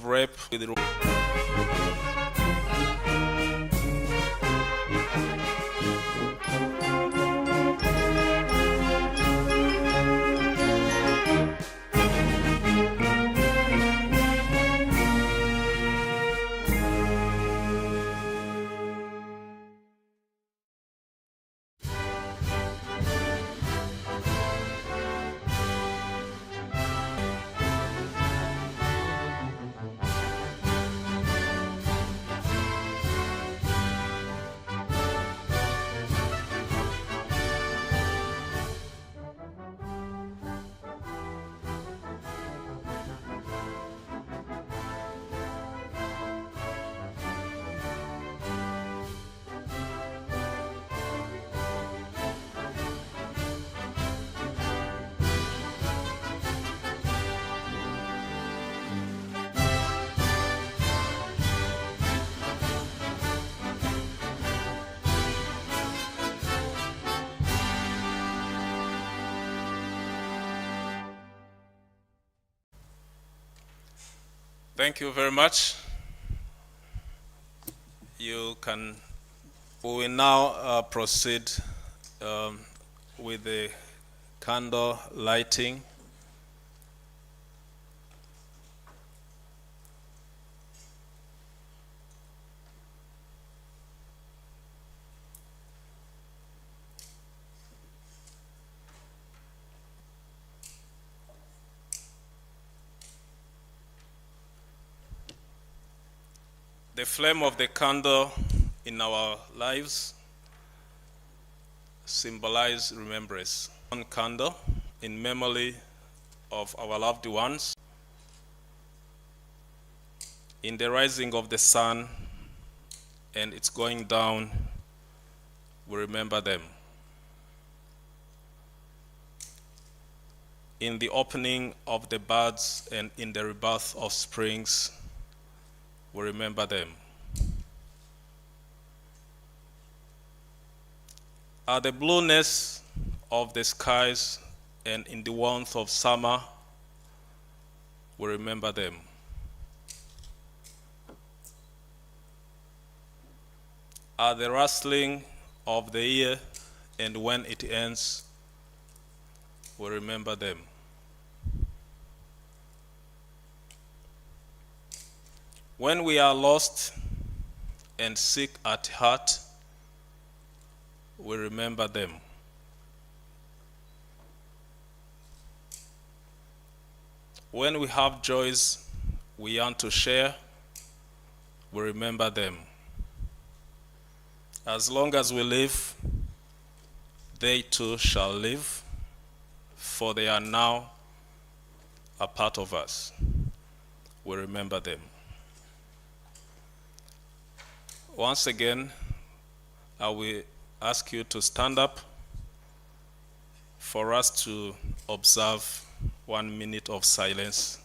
rape with Thank you very much. We will now proceed with the candle lighting. The flame of the candle in our lives symbolizes remembrance. One candle in memory of our loved ones. In the rising of the sun and its going down, we remember them. In the opening of the buds and in the rebirth of springs, we remember them. At the blueness of the skies and in the warmth of summer, we remember them. At the rustling of the year and when it ends, we remember them. When we are lost and sick at heart, we remember them. When we have joys we want to share, we remember them. As long as we live, they too shall live, for they are now a part of us. We remember them. Once again, I will ask you to stand up for us to observe 1 minute of silence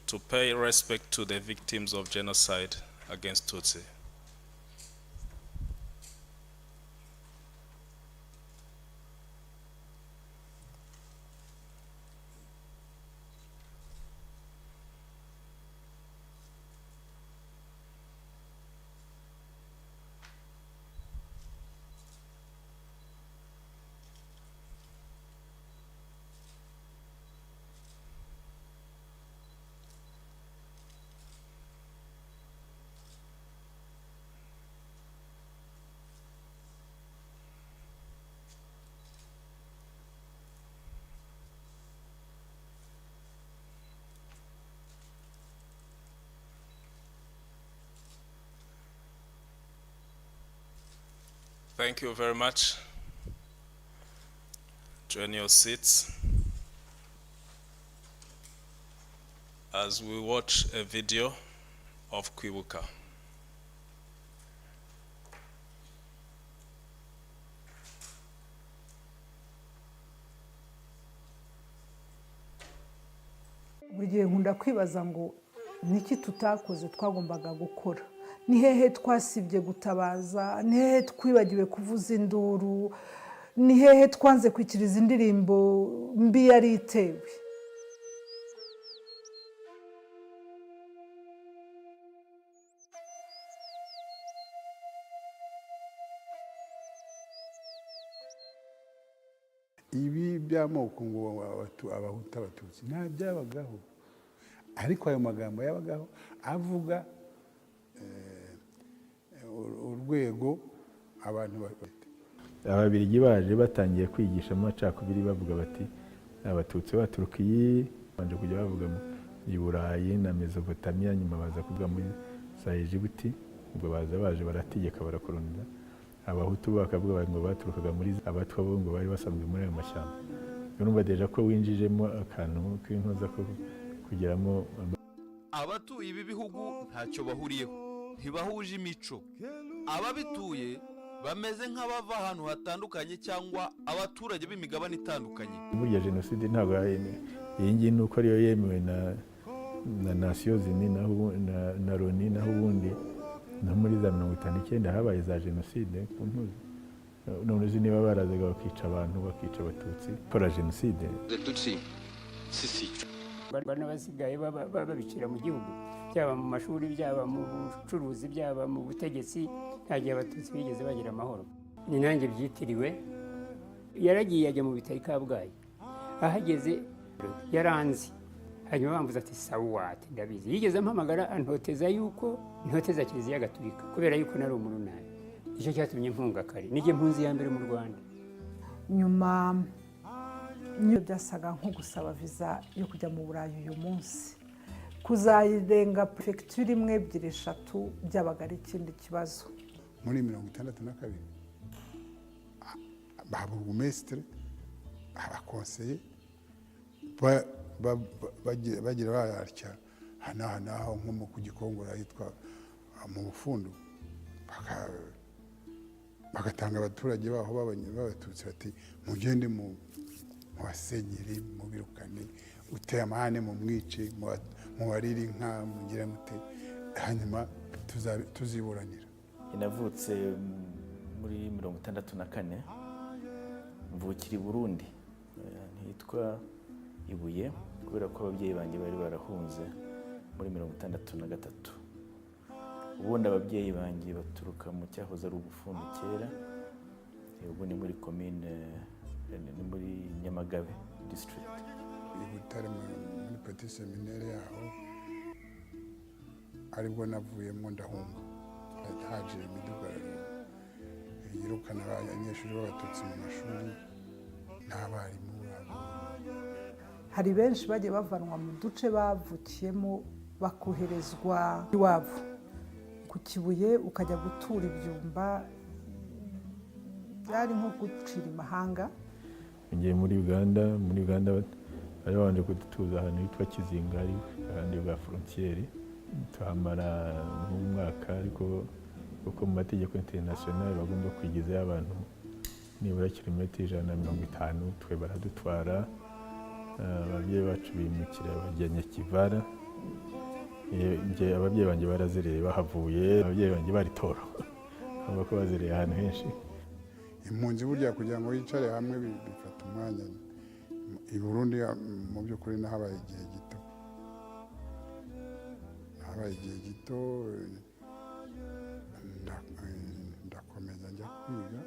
to pay respect to the victims of genocide against Tutsi. Thank you very much. Join your seats as we watch a video of KWIBUKA. Buri gihe nkunda kwibaza ngo niki tutakoze twagombaga gukora. Ni hehe twasibye gutabaza, ni hehe twibagiwe kuvuza induru, ni hehe twanze kwikiriza indirimbo mbi yari itewe. ibi by'amoko ngo abahutu abatutsi nta byabagaho, ariko ayo magambo yabagaho avuga urwego abantu bafite. Ababiligi baje batangiye kwigisha amacakubiri bavuga bati abatutsi baturuka iyi, banje kujya bavuga mu Burayi na Mesopotamia, nyuma baza kuvuga muri za Egiputi, ubwo baje barategeka barakoloniza. Abahutu bakavuga ngo baturukaga muri abatwa bo ngo bari basanzwe muri ayo mashyamba. Urumva deja ko winjijemo akantu k'inkoza ko kugeramo. Abatuye ibi bihugu ntacyo bahuriyeho, ntibahuje imico. Ababituye bameze nk'abava ahantu hatandukanye cyangwa abaturage b'imigabane itandukanye. Burya jenoside ntabwo iyi ngiyi ni uko ariyo yemewe na Nations Unies na Loni, naho ubundi no muri za 59 habaye za jenoside ku mpuzi. None uzi niba barazaga bakica abantu, bakica abatutsi kora jenoside. Bana basigaye babicira mu gihugu, byaba mu mashuri, byaba mu bucuruzi, byaba mu butegetsi, nta gihe abatutsi bigeze bagira amahoro. Ni nanjye byitiriwe. Yaragiye ajya mu bitaro Kabgayi, ahageze yaranzi, hanyuma bambuza ati sawati ndabizi. Yigeze ampamagara antoteza yuko ntoteza Kiliziya Gatolika kubera yuko nari umurunani. Icyo cyatumye mpunga kare, nijye mpunzi ya mbere mu Rwanda. Nyuma niyo byasaga nko gusaba viza yo kujya mu Burayi uyu munsi, kuzayirenga prefecture imwe ebyiri eshatu byabaga ari ikindi kibazo. Muri 62 baburugumestre abakonseye bagira bararya hanaho nko mu kugikongora yitwa mu Bufundu, bagatanga abaturage baho b'abatutsi bati mugende mu basenyeri mubirukane, uteye amahane mu mwice, mu bariri inka mugire mute, hanyuma tuziburanira. Navutse muri 64 mvukira i Burundi, hitwa Ibuye, kubera ko ababyeyi banjye bari barahunze muri 63. Ubundi ababyeyi banjye baturuka mu cyahoze ari Ubufundu kera, ubu ni muri commune, ni muri Nyamagabe district. Ibutare muri petit seminaire yaho aribwo navuyemo ndahunga, haje imidugararo yirukana abanyeshuri b'abatutsi mu mashuri n'abarimu babo. Hari benshi bagiye bavanwa mu duce bavukiyemo bakoherezwa iwabo ku Kibuye, ukajya gutura ibyumba, byari nko gucira imahanga. Ngiye muri Uganda bari babanje kudutuza ahantu hitwa Kizinga, ahandi bwa frontiere, tuhamara nk'umwaka, ariko uko mu mategeko international bagomba kwigizayo abantu nibura kilometero 150, twe baradutwara. Ababyeyi bacu bimukira bajya Nyakivara. Ababyeyi banjye barazereye bahavuye, ababyeyi banjye bari Toro, bavuga ko bazereye ahantu henshi. Impunzi burya kugira ngo yicare hamwe bifata umwanya. I Burundi mu by'ukuri nahabaye igihe gito, ndakomeza njya kwiga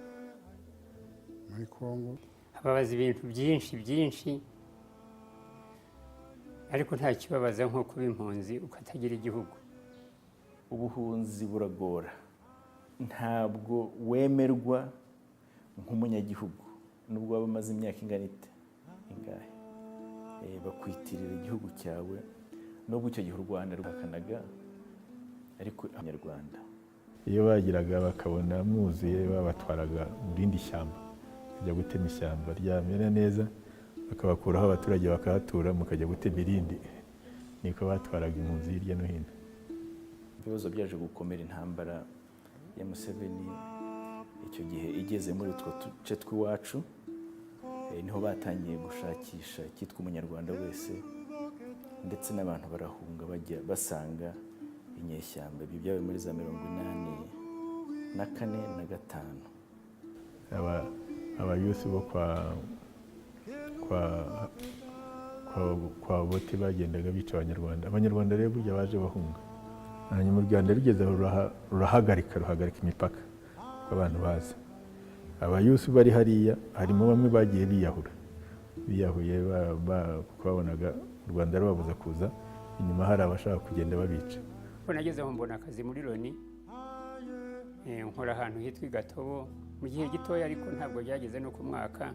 muri Kongo. Ababaza ibintu byinshi, ariko nta kibabaza nko kuba impunzi ukatagira igihugu. Ubuhunzi buragora, ntabwo wemerwa nk'umunyagihugu nubwo waba umaze imyaka ingahe, bakwitirira igihugu cyawe, nubwo icyo gihe u Rwanda rwakanaga, ariko abanyarwanda iyo bagiraga bakabona mwuzuye babatwaraga mu rindi shyamba, kujya gutema ishyamba ryamera neza, bakabakuraho abaturage bakahatura, mukajya gutema irindi. Niko batwaraga impunzi hirya no hino. Ibibazo byaje gukomera intambara ya Museveni icyo gihe igeze muri utwo duce tw'iwacu, niho batangiye gushakisha icyitwa umunyarwanda wese, ndetse n'abantu barahunga bajya basanga inyeshyamba. Ibyo byabaye muri za 84 na 5. Abayusi bo kwa bote bagendaga bica Abanyarwanda rero burya baje bahunga. Hanyuma u Rwanda rugeze aho ruhagarika imipaka ko abantu baza. Abayusi bari hariya harimo bamwe bagiye biyahura, biyahuye kuko babonaga u Rwanda rubabuza kuza, inyuma hari abashaka kugenda babica. Ko nageze aho mbona akazi muri Loni, nkora ahantu hitwa i Gatobo mu gihe gitoya, ariko ntabwo byageze no ku mwaka,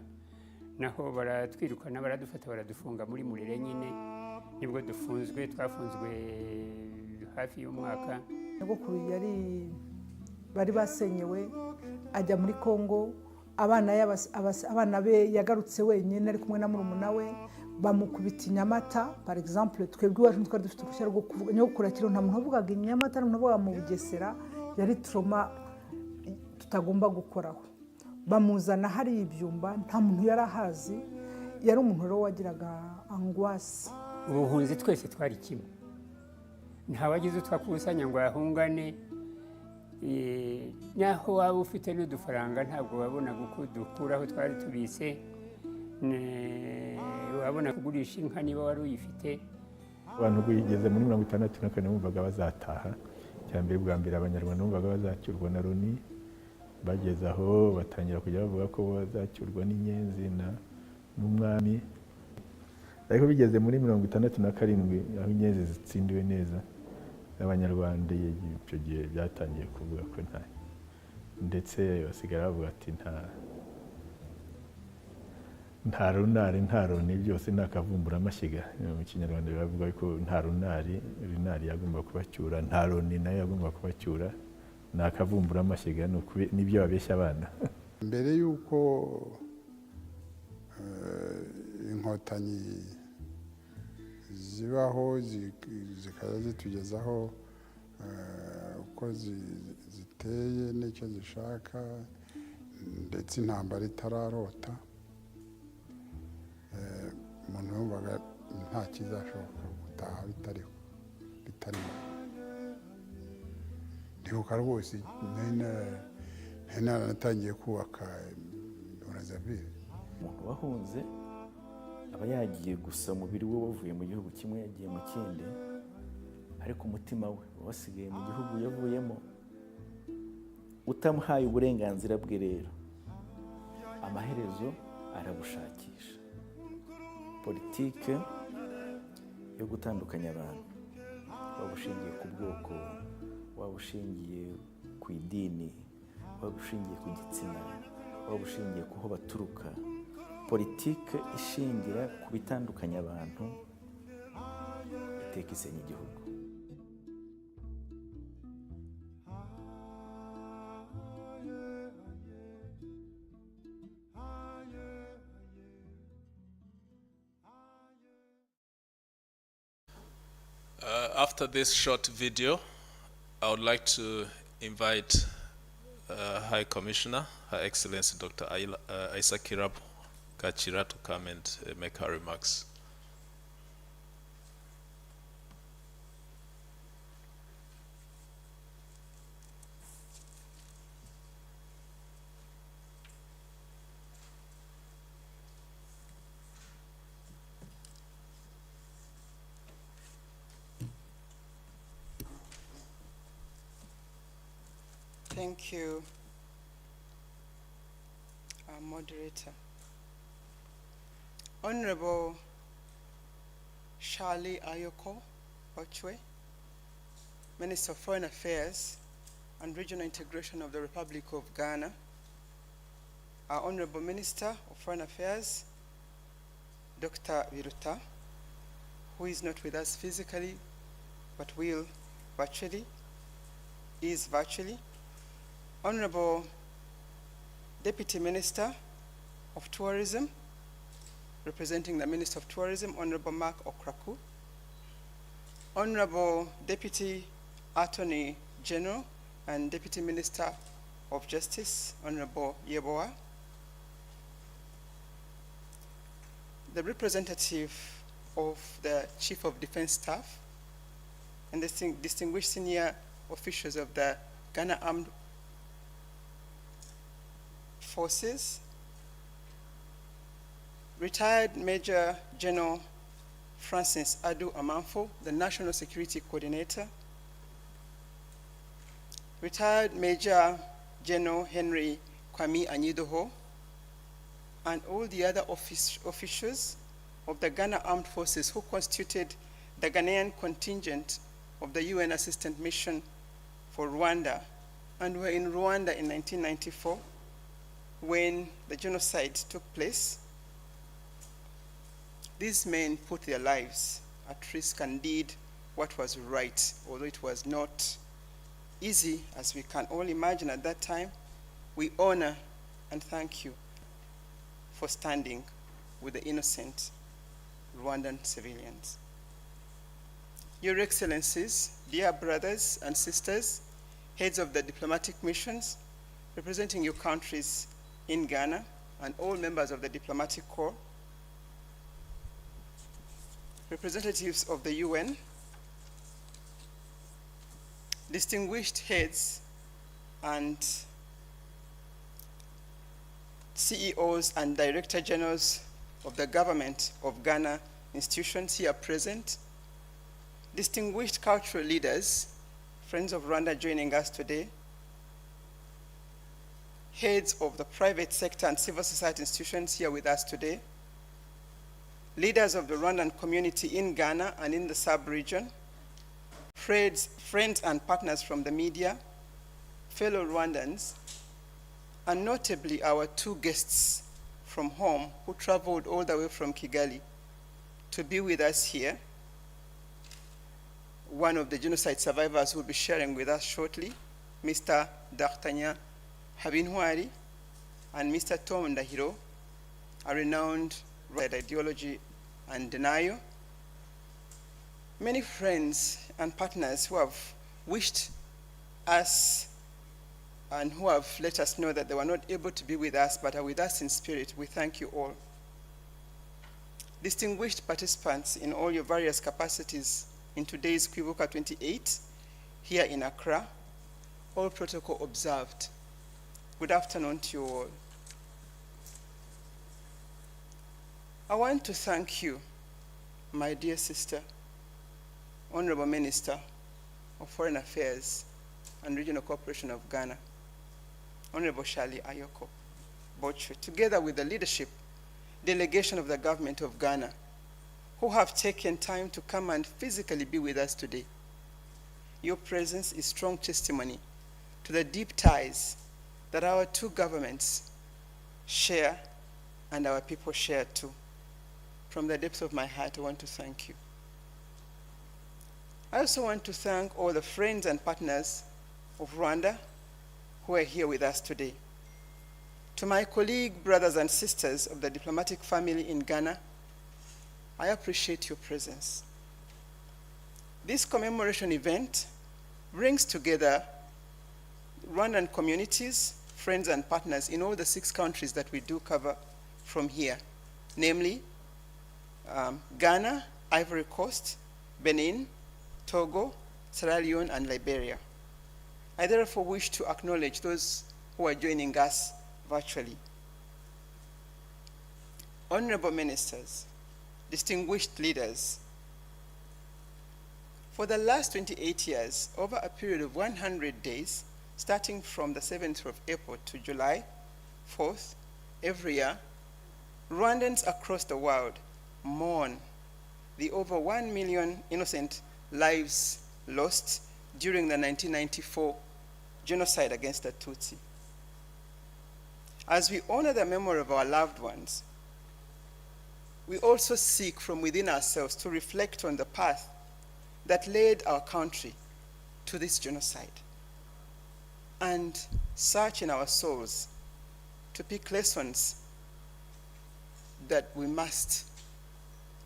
naho baratwirukana baradufata baradufunga muri Murere nyine, nibwo twafunzwe hafi y'umwaka. Nyogokuru bari basenyewe ajya muri Kongo, abana be yagarutse wenyine ari kumwe na murumuna we, bamukubita Nyamata. Par exemple twebwe iwacu twari dufite uruhushya rwo kuvuga, nyogokuru akiri nta muntu wavugaga Nyamata, nta muntu wavugaga mu Bugesera, yari trauma tutagomba gukoraho. Bamuzana hari ibyumba, nta muntu yari ahazi, yari umuntu rero wagiraga angwasi. Ubuhunzi twese twari kimwe, nta wagize utwakusanya ngo ahungane, naho waba ufite n'udufaranga ntabwo wabonaga uko dukuraho twari tubise, wabona kugurisha inka niba wari uyifite. Abantu bigeze muri 64 bumvaga bazataha, cyambere bwa mbere abanyarwanda bumvaga bazacyurwa na Loni, bageze aho batangira kujya bavuga ko bazacyurwa n'inyenzi n'umwami. Ariko bigeze muri 67 aho inyenzi zitsindiwe neza, abanyarwanda icyo gihe byatangiye kuvuga ko ndetse basigara bavuga ati nta runari nta Loni, byose nta kavumbura amashyiga. Mu Kinyarwanda bavuga ko nta runari yagomba kubacyura, nta Loni nayo yagomba kubacyura, nta kavumbura amashyiga. Nibyo babeshya abana. Mbere y'uko inkotanyi zibaho zikaza zitugezaho uko ziteye n'icyo zishaka, ndetse intambara itararota, umuntu yumvaga nta kizashoboka gutaha bitarimo. Ndibuka rwose natangiye kubaka Brazzaville. Umuntu wahunze aba yagiye gusa, umubiri we wavuye mu gihugu kimwe yagiye mu kindi, ariko umutima we wasigaye mu gihugu yavuyemo. Utamuhaye uburenganzira bwe rero, amaherezo arabushakisha. Politike yo gutandukanya abantu, waba ushingiye ku bwoko, waba ushingiye ku idini, waba ushingiye ku gitsina, waba ushingiye ku ho baturuka, politike ishingira ku bitandukanya abantu iteka isenya igihugu. After this short video, I would like to invite High Commissioner, Her Excellency Dr. Isa KWIBUKA28 to come and make her remarks. Thank you, moderator. Honorable Charlie Ayoko Ochwe, Minister of Foreign Affairs and Regional Integration of the Republic of Ghana, our Honorable Minister of Foreign Affairs, Dr. Viruta, who is not with us physically, but is virtually, Honorable Deputy Minister of Tourism, representing the Minister of Tourism, Honorable Mark Okraku, Honorable Deputy Attorney General and Deputy Minister of Justice, Honorable Yeboah, the representative of the Chief of Defense Staff, and the distinguished senior officials of the Ghana Armed Forces, retired Major General Francis Adu Amanfo, the National Security Coordinator, retired Major General Henry Kwame Anyidoho, and all the other officials of the Ghana Armed Forces who constituted the Ghanaian contingent of the UN Assistant Mission for Rwanda and were in Rwanda in 1994 when the genocide took place. These men put their lives at risk and did what was right, although it was not easy, as we can all imagine at that time. We honor and thank you for standing with the innocent Rwandan civilians. Your Excellencies, dear brothers and sisters, heads of the diplomatic missions representing your countries in Ghana, and all members of the diplomatic corps, representatives of the UN, distinguished heads and CEOs and Director Generals of the government of Ghana institutions here present, distinguished cultural leaders, friends of Rwanda joining us today, heads of the private sector and civil society institutions here with us today, leaders of the Rwandan community in Ghana and in the sub-region, friends and partners from the media, fellow Rwandans, and notably our two guests from home who traveled all the way from Kigali to be with us here. One of the genocide survivors will be sharing with us shortly, Mr. D'Artagnan Habintwari, and Mr. Tom Ndahiro, a renowned writer ideology and denial. Many friends and partners who have wished us and who have let us know that they were not able to be with us but are with us in spirit, we thank you all. Distinguished participants in all your various capacities in today's KWIBUKA28 here in Accra, all protocol observed. Good afternoon to you all. I want to thank you, my dear sister, Honorable Minister of Foreign Affairs and Regional Cooperation of Ghana, Honorable Shirley Ayoko Bochwe, together with the leadership delegation of the government of Ghana, who have taken time to come and physically be with us today. Your presence is strong testimony to the deep ties that our two governments share and our people share too. From the depths of my heart, I want to thank you. I also want to thank all the friends and partners of Rwanda who are here with us today. To my colleague, brothers and sisters of the diplomatic family in Ghana, I appreciate your presence. This commemoration event brings together Rwandan communities, friends and partners in all the 6 countries that we do cover from here, namely Ghana, Ivory Coast, Benin, Togo, Sierra Leone, and Liberia. I therefore wish to acknowledge those who are joining us virtually. Honorable ministers, distinguished leaders, for the last 28 years, over a period of 100 days, starting from the 7th of April to July 4th, every year, Rwandans across the world mourn the over 1 million innocent lives lost during the 1994 genocide against the Tutsi. As we honor the memory of our loved ones, we also seek from within ourselves to reflect on the path that led our country to this genocide, and search in our souls to pick lessons that we must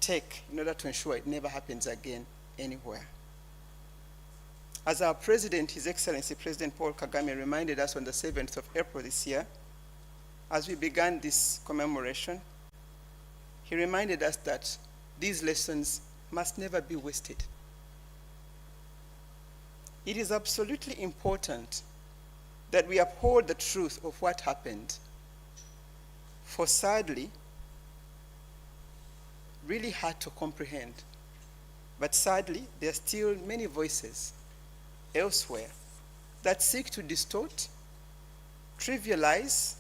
take in order to ensure it never happens again anywhere. As our President, His Excellency President Paul Kagame, reminded us on the 7th of April this year, as we began this commemoration, he reminded us that these lessons must never be wasted. It is absolutely important that we uphold the truth of what happened. For sadly, really hard to comprehend, but sadly, there are still many voices elsewhere that seek to distort, trivialize,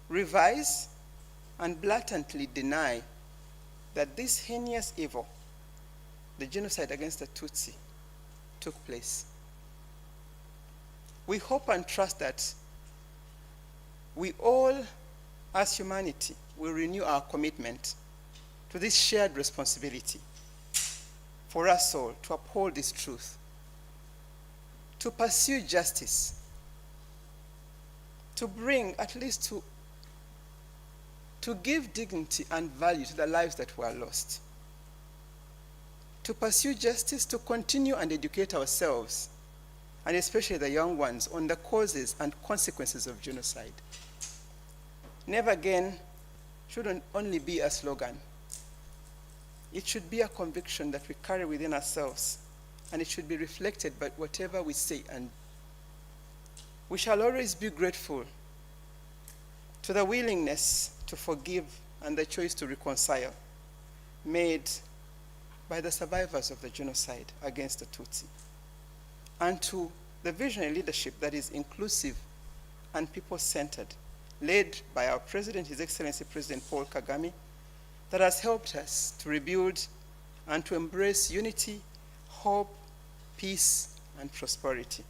revise, and blatantly deny that this heinous evil, the genocide against the Tutsi, took place. We hope and trust that we all, as humanity, will renew our commitment to this shared responsibility for us all to uphold this truth, to pursue justice, to bring, at least to give dignity and value to the lives that were lost, to pursue justice, to continue and educate ourselves, and especially the young ones, on the causes and consequences of genocide. Never again shouldn't only be a slogan. It should be a conviction that we carry within ourselves, and it should be reflected by whatever we say. And we shall always be grateful to the willingness to forgive and the choice to reconcile made by the survivors of the genocide against the Tutsi, and to the visionary leadership that is inclusive and people-centered, led by our President, His Excellency President Paul Kagame, that has helped us to rebuild and to embrace unity, hope, peace, and prosperity.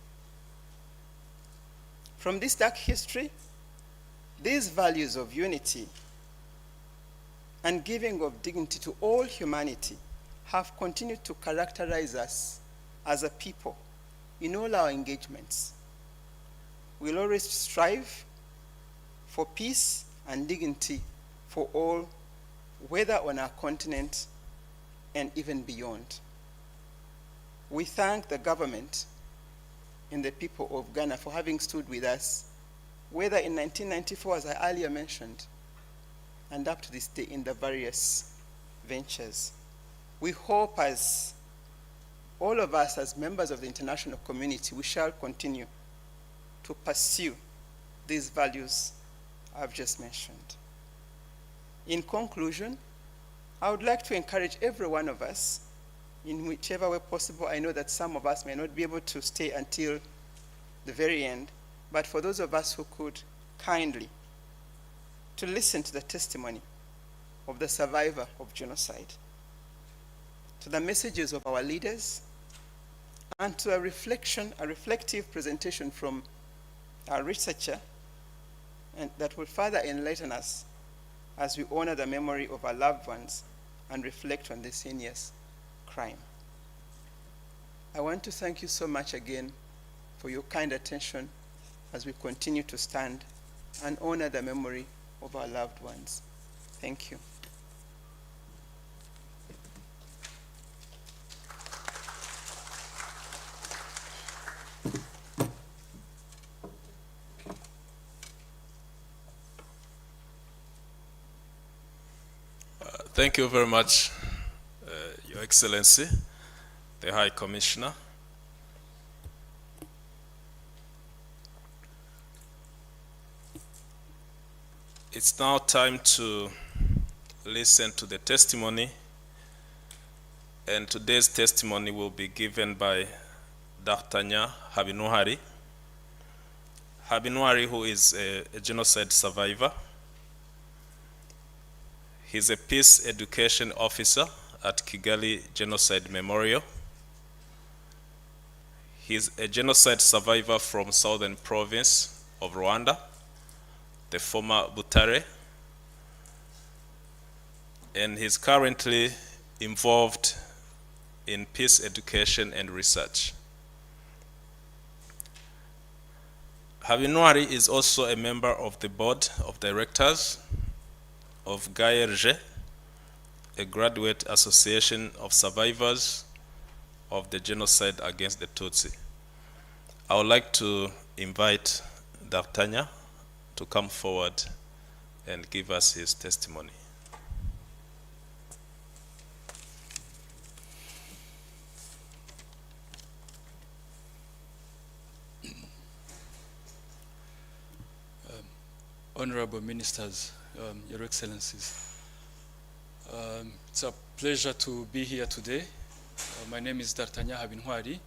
From this dark history, these values of unity and giving of dignity to all humanity have continued to characterize us as a people in all our engagements. We'll always strive for peace and dignity for all, whether on our continent and even beyond. We thank the government and the people of Ghana for having stood with us, whether in 1994, as I earlier mentioned, and up to this day in the various ventures. We hope, as all of us as members of the international community, we shall continue to pursue these values I've just mentioned. In conclusion, I would like to encourage every one of us, in whichever way possible. I know that some of us may not be able to stay until the very end, but for those of us who could, kindly, to listen to the testimony of the survivor of genocide, to the messages of our leaders, and to a reflective presentation from our researcher, and that will further enlighten us as we honor the memory of our loved ones and reflect on this heinous crime. I want to thank you so much again for your kind attention as we continue to stand and honor the memory of our loved ones. Thank you. Thank you very much, Your Excellency, the High Commissioner. It's now time to listen to the testimony, and today's testimony will be given by Dr. Habinuari. Habinuari, who is a genocide survivor. He's a peace education officer at Kigali Genocide Memorial. He's a genocide survivor from southern province of Rwanda, the former Butare, and he's currently involved in peace education and research. Habinuari is also a member of the board of directors of GAERG, a graduate association of survivors of the genocide against the Tutsi. I would like to invite Dr. to come forward and give us his testimony. Honorable Ministers, Your Excellencies, it's a pleasure to be here today. My name is Dartanya Habinwari.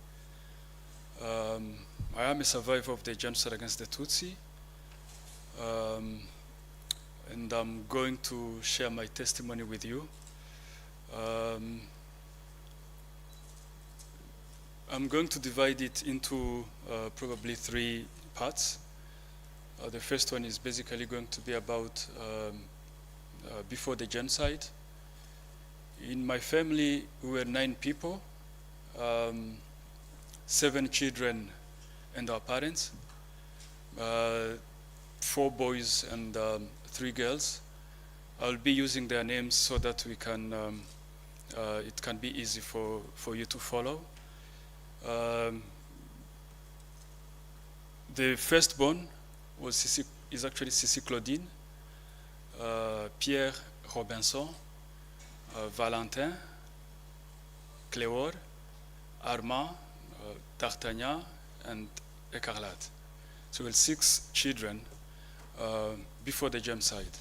I am a survivor of the genocide against the Tutsi. and I'm going to share my testimony with you. I'm going to divide it into probably 3 parts. The first one is basically going to be about before the genocide. In my family, we were 9 people, 7 children and our parents, 4 boys and 3 girls. I'll be using their names so that we can, it can be easy for you to follow. The firstborn is actually Sissi Claudine, Pierre Robinson, Valentin, Cléor, Armand, D'Artagnan, and Écarlate. So we had 6 children before the genocide.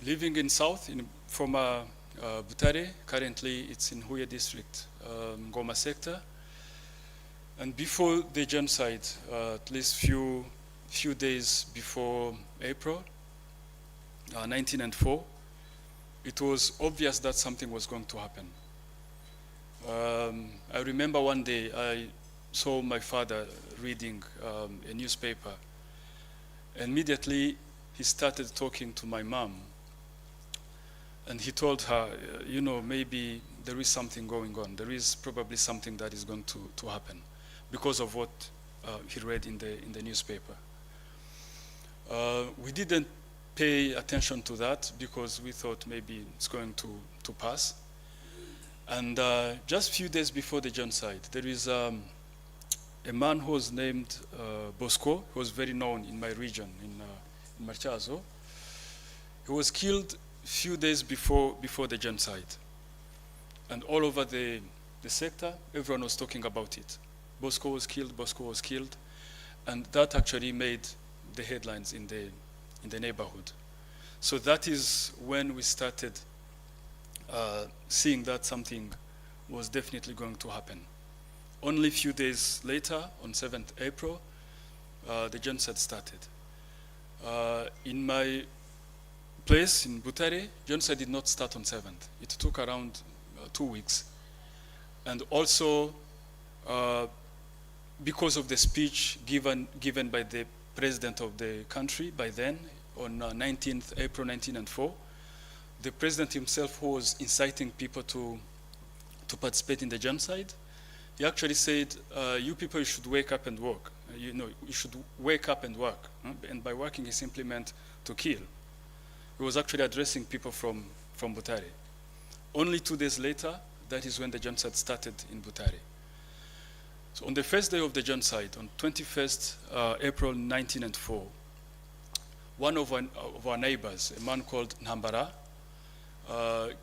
Living in South, in former Butare, currently it's in Huye district, Ngoma sector. And before the genocide, at least few days before April 1904, it was obvious that something was going to happen. I remember one day I saw my father reading a newspaper. Immediately he started talking to my mom, and he told her, you know, maybe there is something going on. There is probably something that is going to happen because of what he read in the newspaper. We didn't pay attention to that because we thought maybe it's going to pass. And just a few days before the genocide, there is a man who was named Bosco, who was very known in my region, in Marchazo. He was killed a few days before the genocide. And all over the sector, everyone was talking about it. Bosco was killed, Bosco was killed. And that actually made the headlines in the neighborhood. So that is when we started seeing that something was definitely going to happen. Only a few days later, on 7th April, the genocide started. In my place in Butare, genocide did not start on 7th. It took around 2 weeks. And also, because of the speech given by the president of the country by then, on 19th April 1904, the president himself, who was inciting people to participate in the genocide, he actually said, you people, you should wake up and work. You know, you should wake up and work. And by working, he simply meant to kill. He was actually addressing people from Butare. Only 2 days later, that is when the genocide started in Butare. So on the first day of the genocide, on 21st April 1904, one of our neighbors, a man called Nhambara,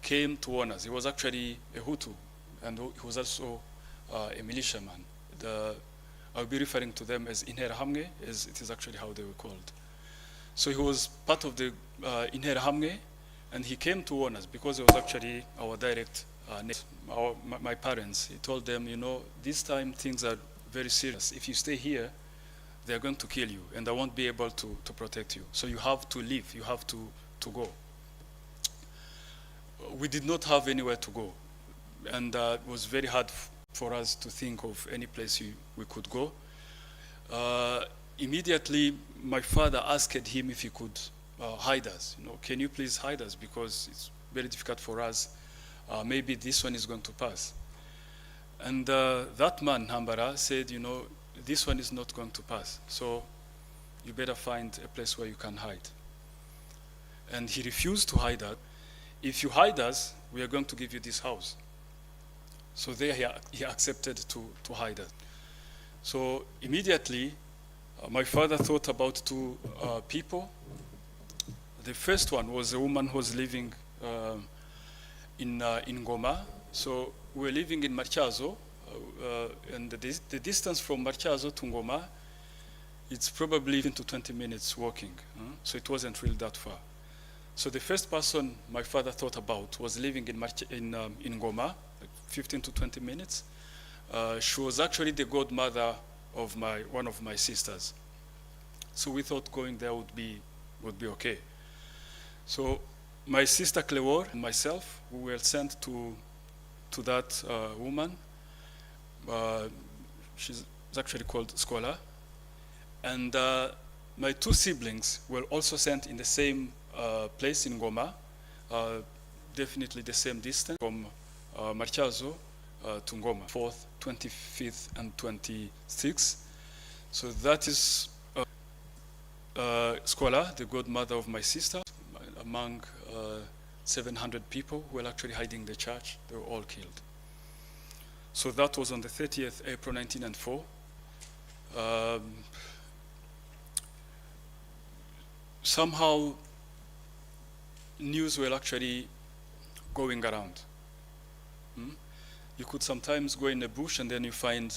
came to warn us. He was actually a Hutu, and he was also a militiaman. I'll be referring to them as Interahamwe, as it is actually how they were called. So he was part of the Interahamwe, and he came to warn us because he was actually our direct my parents. He told them, you know, this time things are very serious. If you stay here, they're going to kill you, and I won't be able to protect you. So you have to leave, you have to go. We did not have anywhere to go, and it was very hard for us to think of any place we could go. Immediately, my father asked him if he could hide us. You know, can you please hide us, because it's very difficult for us. Maybe this one is going to pass. And that man, Hambara, said, you know, this one is not going to pass, so you better find a place where you can hide. And he refused to hide us. If you hide us, we are going to give you this house. So there he accepted to hide us. So immediately, my father thought about 2 people. The first one was a woman who was living in Ngoma. So we were living in Marchazo, and the distance from Marchazo to Ngoma, it's probably even to 20 minutes walking. So it wasn't really that far. So the first person my father thought about was living in Ngoma, like 15 to 20 minutes. She was actually the godmother of one of my sisters. So we thought going there would be would be okay. So my sister Clewor and myself, we were sent to that woman. She's actually called Scholar. And my two siblings were also sent in the same place in Goma, definitely the same distance from Marchazo to Ngoma, 4th, 25th, and 26th. So that is Scholar, the godmother of my sister, among 700 people who were actually hiding in the church. They were all killed. So that was on the 30th April 1904. Somehow news were actually going around. You could sometimes go in a bush and then you find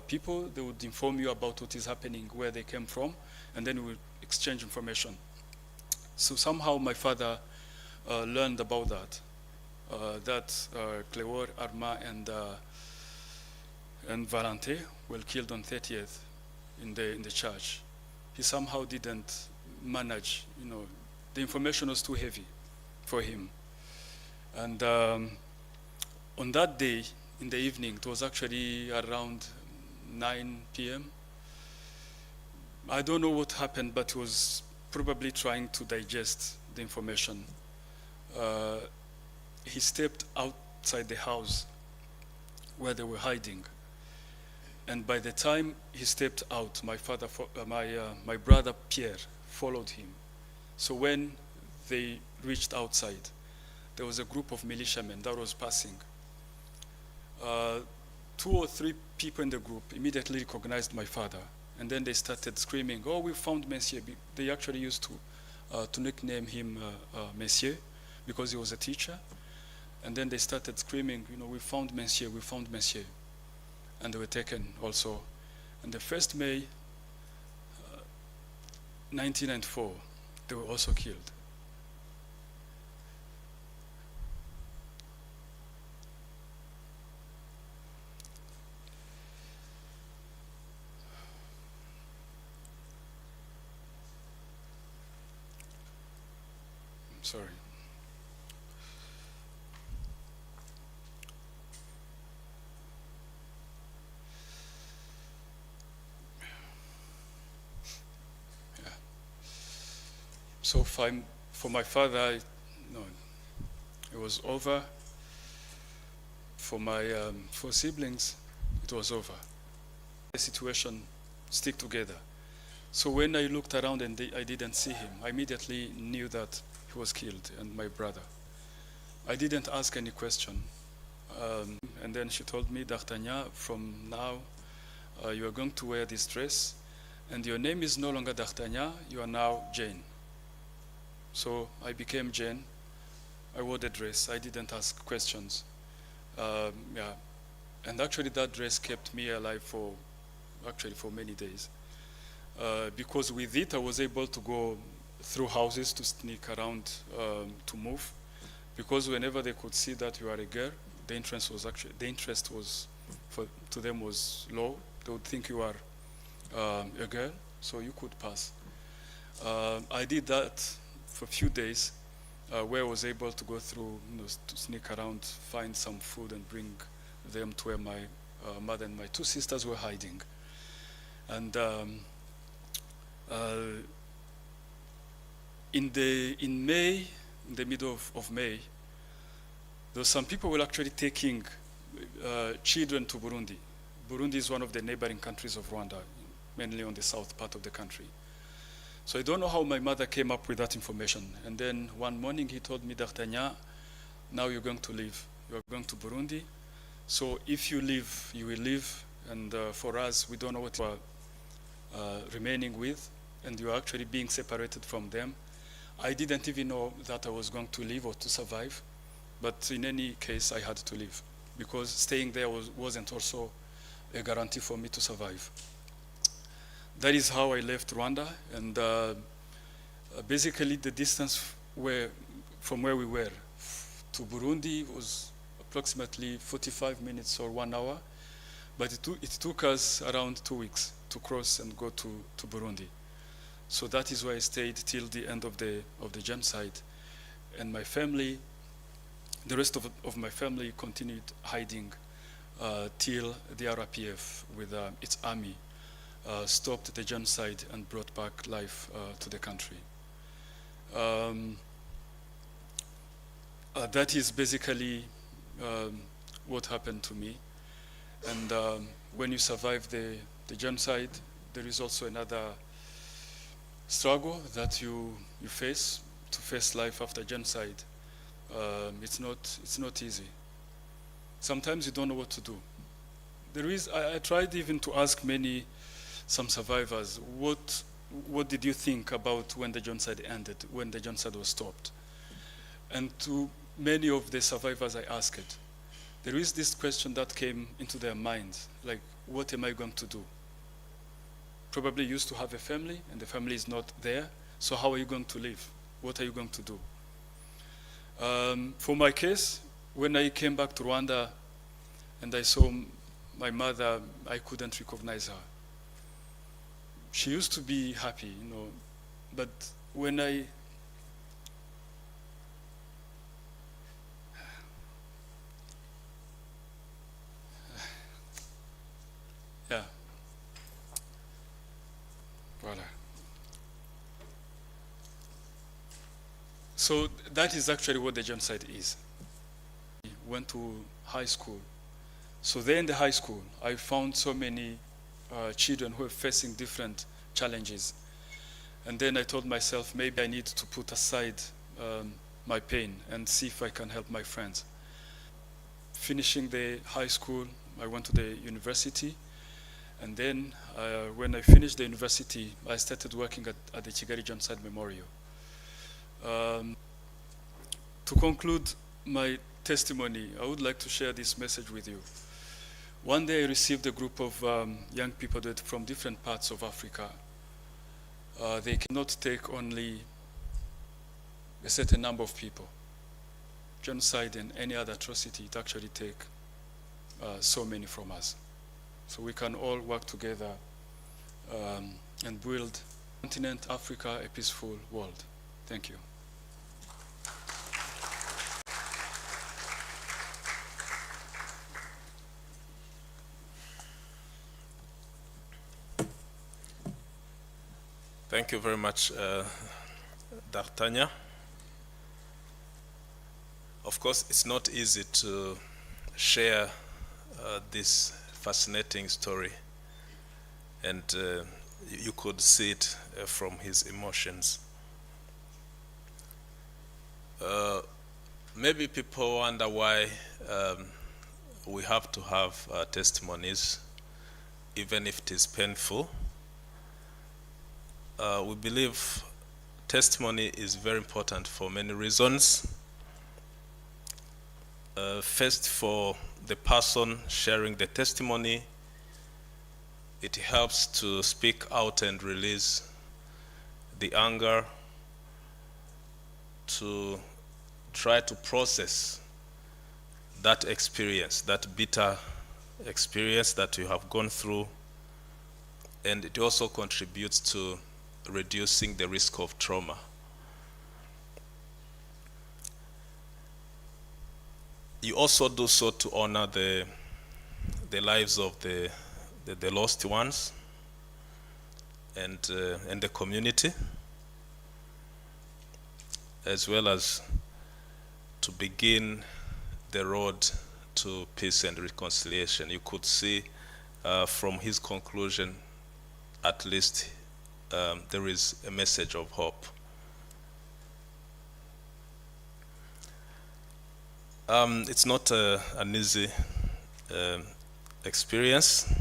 people. They would inform you about what is happening, where they came from, and then we would exchange information. So somehow my father learned about that Clewor, Arma, and Valente were killed on 30th in the church. He somehow didn't manage, the information was too heavy for him. And on that day, in the evening, it was actually around 9 p.m. I don't know what happened, but he was probably trying to digest the information. He stepped outside the house where they were hiding. And by the time he stepped out, my brother Pierre followed him. So when they reached outside, there was a group of militiamen that was passing. 2 or 3 people in the group immediately recognized my father, and then they started screaming, "Oh, we found Monsieur." They actually used to nickname him Monsieur because he was a teacher. And then they started screaming, "We found Monsieur, we found Monsieur." And they were taken also. And the 1st May 1994, they were also killed. I'm sorry. So for my father, it was over. For my 4 siblings, it was over. The situation stick together. So when I looked around and I didn't see him, I immediately knew that he was killed, and my brother. I didn't ask any question. And then she told me, "D'Artagnan, from now, you are going to wear this dress, and your name is no longer D'Artagnan, you are now Jane." So I became Jane. I wore the dress. I didn't ask questions. And actually that dress kept me alive for many days. Because with it I was able to go through houses to sneak around, to move. Because whenever they could see that you are a girl, the interest was to them was low. They would think you are a girl, so you could pass. I did that for a few days, where I was able to go through, to sneak around, find some food and bring them to where my mother and my 2 sisters were hiding. And in the middle of May, there were some people were actually taking children to Burundi. Burundi is one of the neighboring countries of Rwanda, mainly on the south part of the country. So I don't know how my mother came up with that information. And then one morning he told me, "D'Artagnan, now you're going to leave. You're going to Burundi. So if you leave, you will leave. And for us, we don't know what you are remaining with. And you are actually being separated from them." I didn't even know that I was going to leave or to survive. But in any case, I had to leave. Because staying there wasn't also a guarantee for me to survive. That is how I left Rwanda, and basically the distance from where we were to Burundi was approximately 45 minutes or 1 hour, but it took us around 2 weeks to cross and go to Burundi. So that is why I stayed till the end of the genocide. And my family, the rest of my family continued hiding till the RPF with its army stopped the genocide and brought back life to the country. That is basically what happened to me. And when you survive the genocide, there is also another struggle that you face, to face life after genocide. It's not easy. Sometimes you don't know what to do. I tried even to ask some survivors, what did you think about when the genocide ended, when the genocide was stopped? And to many of the survivors I asked, there is this question that came into their minds, like, what am I going to do? Probably used to have a family, and the family is not there, so how are you going to live? What are you going to do? For my case, when I came back to Rwanda and I saw my mother, I couldn't recognize her. She used to be happy, but when yeah. Voilà. So that is actually what the genocide is. I went to high school. So there in the high school, I found so many children who are facing different challenges. And then I told myself, maybe I need to put aside my pain and see if I can help my friends. Finishing the high school, I went to the university. And then when I finished the university, I started working at the Kigali Genocide Memorial. To conclude my testimony, I would like to share this message with you. One day I received a group of young people from different parts of Africa. They cannot take only a certain number of people. Genocide and any other atrocity, it actually take so many from us. So we can all work together and build continent Africa a peaceful world. Thank you. Thank you very much, D'Artagnan. Of course, it's not easy to share this fascinating story, and you could see it from his emotions. Maybe people wonder why we have to have testimonies, even if it is painful. We believe testimony is very important for many reasons. First, for the person sharing the testimony, it helps to speak out and release the anger, to try to process that experience, that bitter experience that you have gone through, and it also contributes to reducing the risk of trauma. You also do so to honor the lives of the lost ones and the community, as well as to begin the road to peace and reconciliation. You could see from his conclusion, at least there is a message of hope. It's not an easy experience.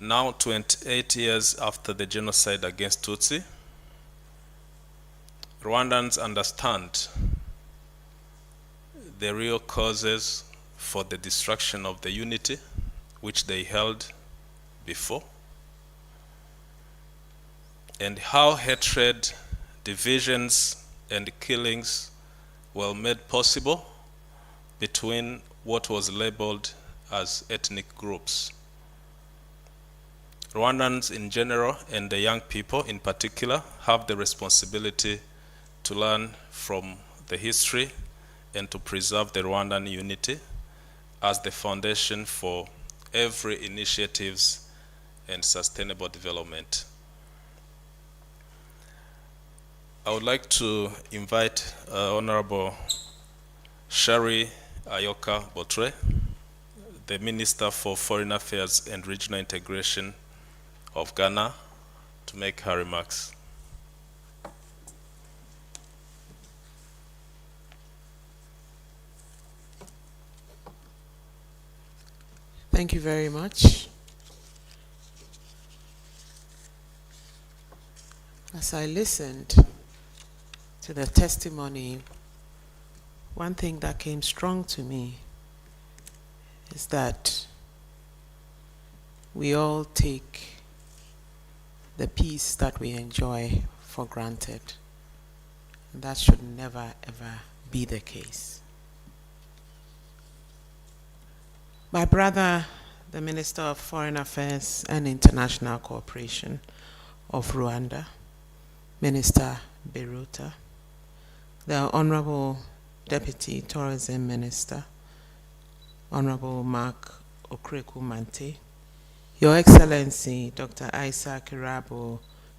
Now, 28 years after the genocide against Tutsi, Rwandans understand the real causes for the destruction of the unity which they held before, and how hatred, divisions, and killings were made possible between what was labeled as ethnic groups. Rwandans in general and the young people in particular have the responsibility to learn from the history and to preserve the Rwandan unity as the foundation for every initiatives and sustainable development. I would like to invite Honorable Shari Ayoka Botre, the Minister for Foreign Affairs and Regional Integration of Ghana, to make her remarks. Thank you very much. As I listened to the testimony, one thing that came strong to me is that we all take the peace that we enjoy for granted. And that should never, ever be the case. My brother, the Minister of Foreign Affairs and International Cooperation of Rwanda, Minister Biruta, the Honorable Deputy Tourism Minister, Honorable Mark Okreku-Mante, Your Excellency Dr. Isaac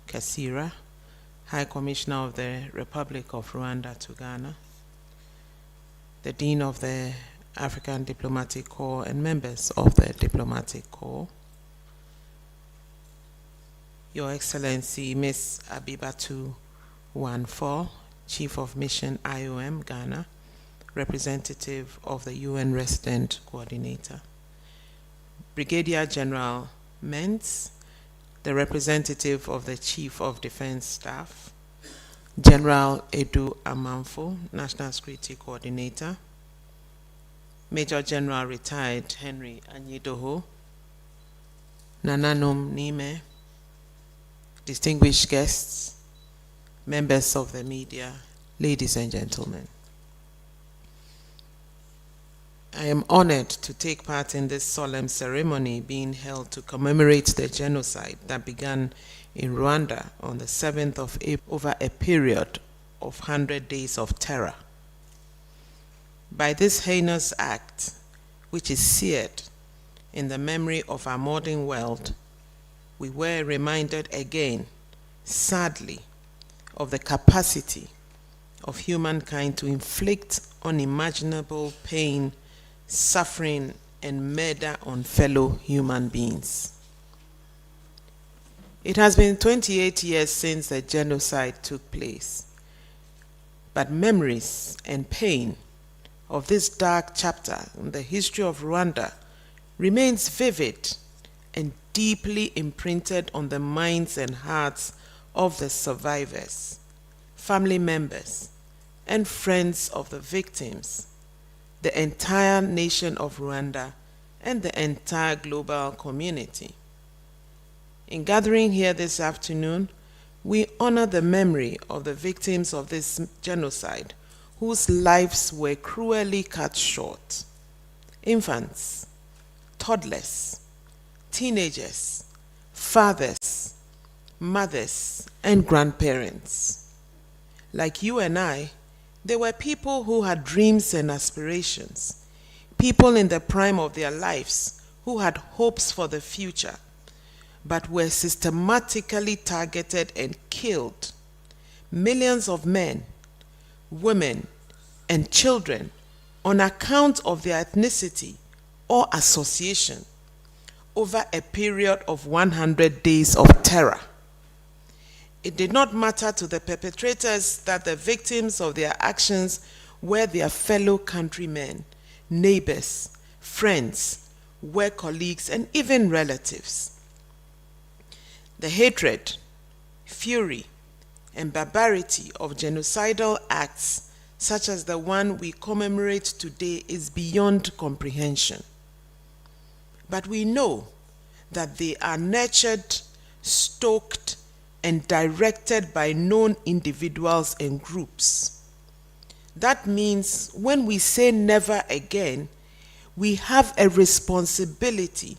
Kasira, High Commissioner of the Republic of Rwanda to Ghana, the Dean of the African Diplomatic Corps and members of the Diplomatic Corps, Your Excellency Ms. Abibatu Wanfo, Chief of Mission IOM Ghana, representative of the UN Resident Coordinator, Brigadier General Mentz, the representative of the Chief of Defense Staff, General Edu Amanfo, National Security Coordinator, Major General Retired Henry Anyidoho, Nananom Nime, distinguished guests, members of the media, ladies and gentlemen. I am honored to take part in this solemn ceremony being held to commemorate the genocide that began in Rwanda on the 7th of April over a period of 100 days of terror. By this heinous act, which is seared in the memory of our modern world, we were reminded again, sadly, of the capacity of humankind to inflict unimaginable pain, suffering, and murder on fellow human beings. It has been 28 years since the genocide took place, but memories and pain of this dark chapter in the history of Rwanda remains vivid and deeply imprinted on the minds and hearts of the survivors, family members, and friends of the victims, the entire nation of Rwanda, and the entire global community. In gathering here this afternoon, we honor the memory of the victims of this genocide whose lives were cruelly cut short. Infants, toddlers, teenagers, fathers, mothers, and grandparents. Like you and I, they were people who had dreams and aspirations, people in the prime of their lives who had hopes for the future, but were systematically targeted and killed. Millions of men, women, and children on account of their ethnicity or association over a period of 100 days of terror. It did not matter to the perpetrators that the victims of their actions were their fellow countrymen, neighbors, friends, work colleagues, and even relatives. The hatred, fury, and barbarity of genocidal acts such as the one we commemorate today is beyond comprehension. But we know that they are nurtured, stoked, and directed by known individuals and groups. That means when we say never again, we have a responsibility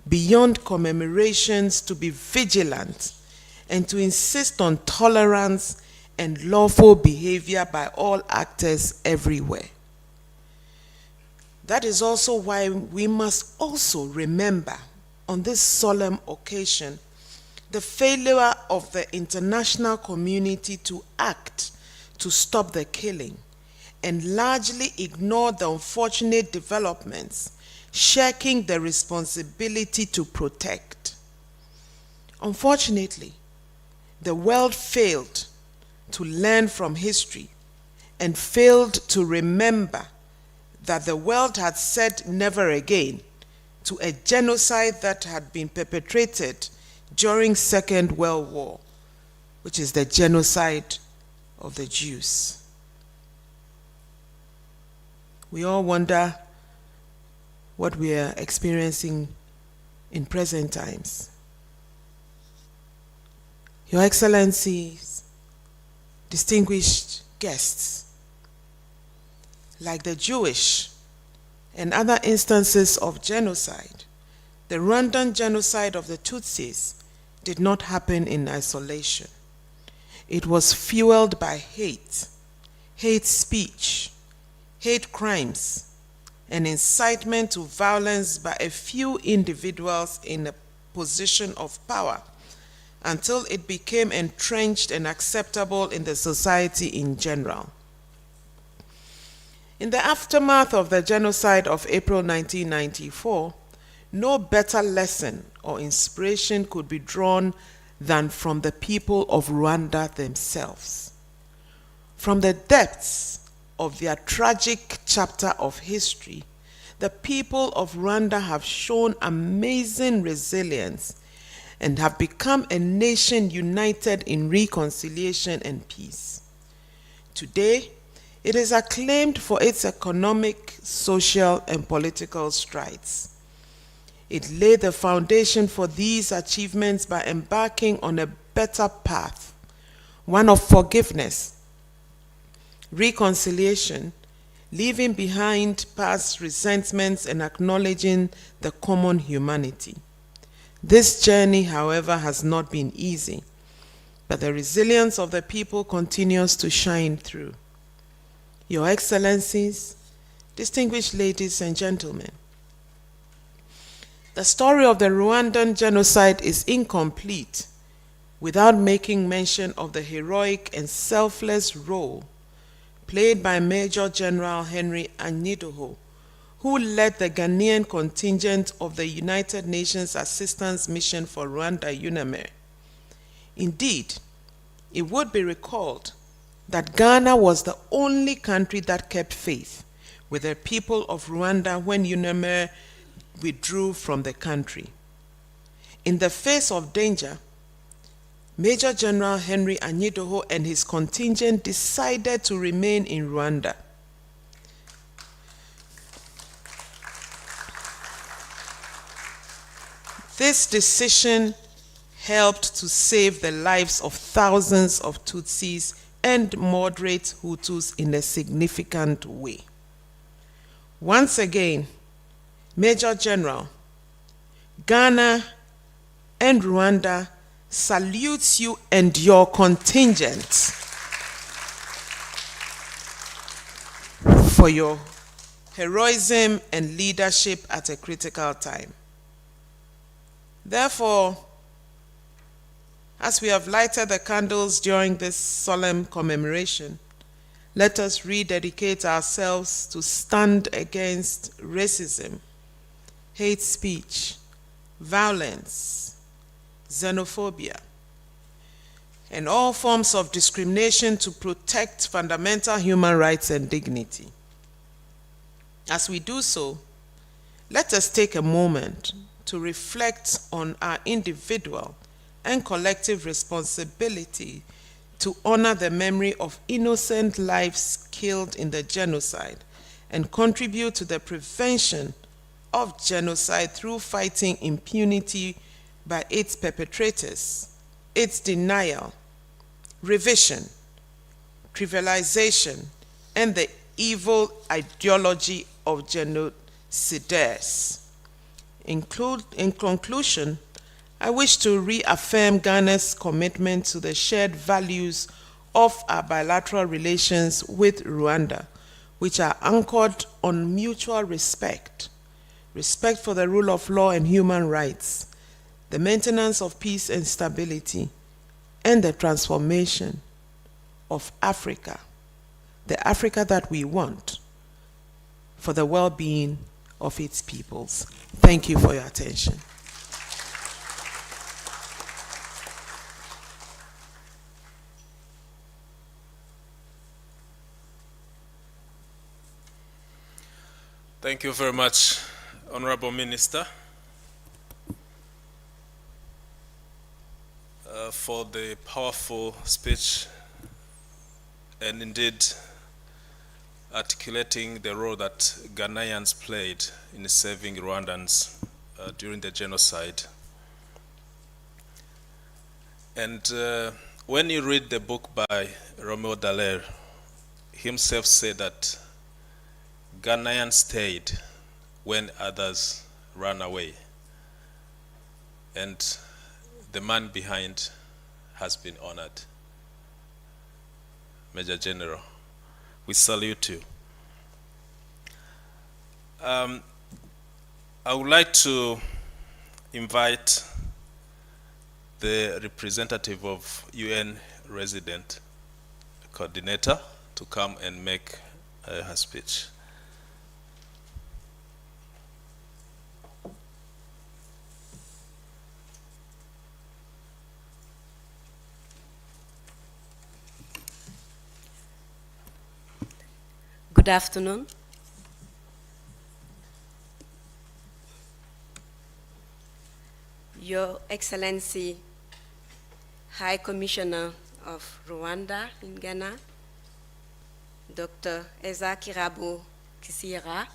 beyond commemorations to be vigilant and to insist on tolerance and lawful behavior by all actors everywhere. That is also why we must also remember on this solemn occasion the failure of the international community to act to stop the killing and largely ignore the unfortunate developments, shirking the responsibility to protect. Unfortunately, the world failed to learn from history and failed to remember that the world had said never again to a genocide that had been perpetrated during Second World War, which is the genocide of the Jews. We all wonder what we are experiencing in present times. Your Excellencies, distinguished guests, like the Jewish and other instances of genocide, the Rwandan genocide of the Tutsis did not happen in isolation. It was fueled by hate, hate speech, hate crimes, and incitement to violence by a few individuals in a position of power until it became entrenched and acceptable in the society in general. In the aftermath of the genocide of April 1994, no better lesson or inspiration could be drawn than from the people of Rwanda themselves. From the depths of their tragic chapter of history, the people of Rwanda have shown amazing resilience and have become a nation united in reconciliation and peace. Today, it is acclaimed for its economic, social, and political strides. It laid the foundation for these achievements by embarking on a better path, one of forgiveness, reconciliation, leaving behind past resentments and acknowledging the common humanity. This journey, however, has not been easy, but the resilience of the people continues to shine through. Your Excellencies, distinguished ladies and gentlemen, the story of the Rwandan genocide is incomplete without making mention of the heroic and selfless role played by Major General Henry Anyidoho, who led the Ghanaian contingent of the United Nations Assistance Mission for Rwanda, UNAMIR. Indeed, it would be recalled that Ghana was the only country that kept faith with the people of Rwanda when UNAMIR withdrew from the country. In the face of danger, Major General Henry Anyidoho and his contingent decided to remain in Rwanda. This decision helped to save the lives of thousands of Tutsis and moderate Hutus in a significant way. Once again, Major General, Ghana and Rwanda salutes you and your contingent for your heroism and leadership at a critical time. Therefore, as we have lighted the candles during this solemn commemoration, let us rededicate ourselves to stand against racism, hate speech, violence, xenophobia, and all forms of discrimination to protect fundamental human rights and dignity. As we do so, let us take a moment to reflect on our individual and collective responsibility to honor the memory of innocent lives killed in the genocide and contribute to the prevention of genocide through fighting impunity by its perpetrators, its denial, revision, trivialization, and the evil ideology of genocidaires. In conclusion, I wish to reaffirm Ghana's commitment to the shared values of our bilateral relations with Rwanda, which are anchored on mutual respect, respect for the rule of law and human rights, the maintenance of peace and stability, and the transformation of Africa, the Africa that we want, for the well-being of its peoples. Thank you for your attention. Thank you very much, Honorable Minister, for the powerful speech and indeed articulating the role that Ghanaians played in saving Rwandans during the genocide. And when you read the book by Romeo Dallaire, himself said that Ghanaians stayed when others ran away. And the man behind has been honored. Major General, we salute you. I would like to invite the representative of UN resident coordinator to come and make her speech. Good afternoon. Your Excellency, High Commissioner of Rwanda in Ghana, Dr. Isaac Kisira,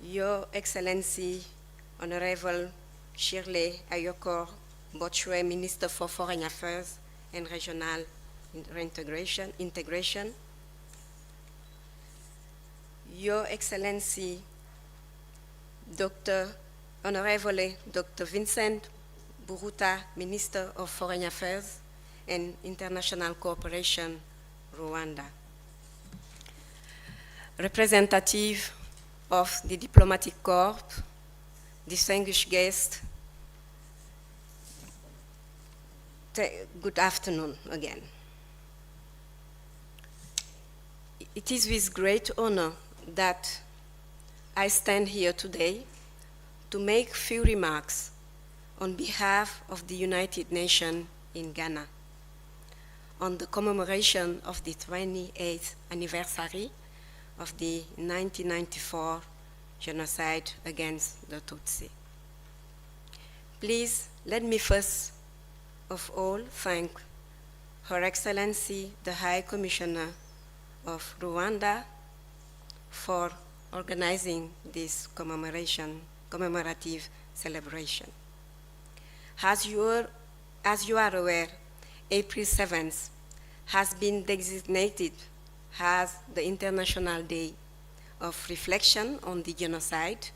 Your Excellency, Honorable Shirley Ayokor Bochwe, Minister for Foreign Affairs and Regional Integration, Your Excellency, Honorable Dr. Vincent Buruta, Minister of Foreign Affairs and International Cooperation, Rwanda, representative of the Diplomatic Corps, distinguished guests, good afternoon again. It is with great honor that I stand here today to make few remarks on behalf of the United Nations in Ghana on the commemoration of the 28th anniversary of the 1994 genocide against the Tutsi. Please let me first of all thank Her Excellency the High Commissioner of Rwanda for organizing this commemorative celebration. As you are aware, April 7th has been designated as the International Day of Reflection on the Genocide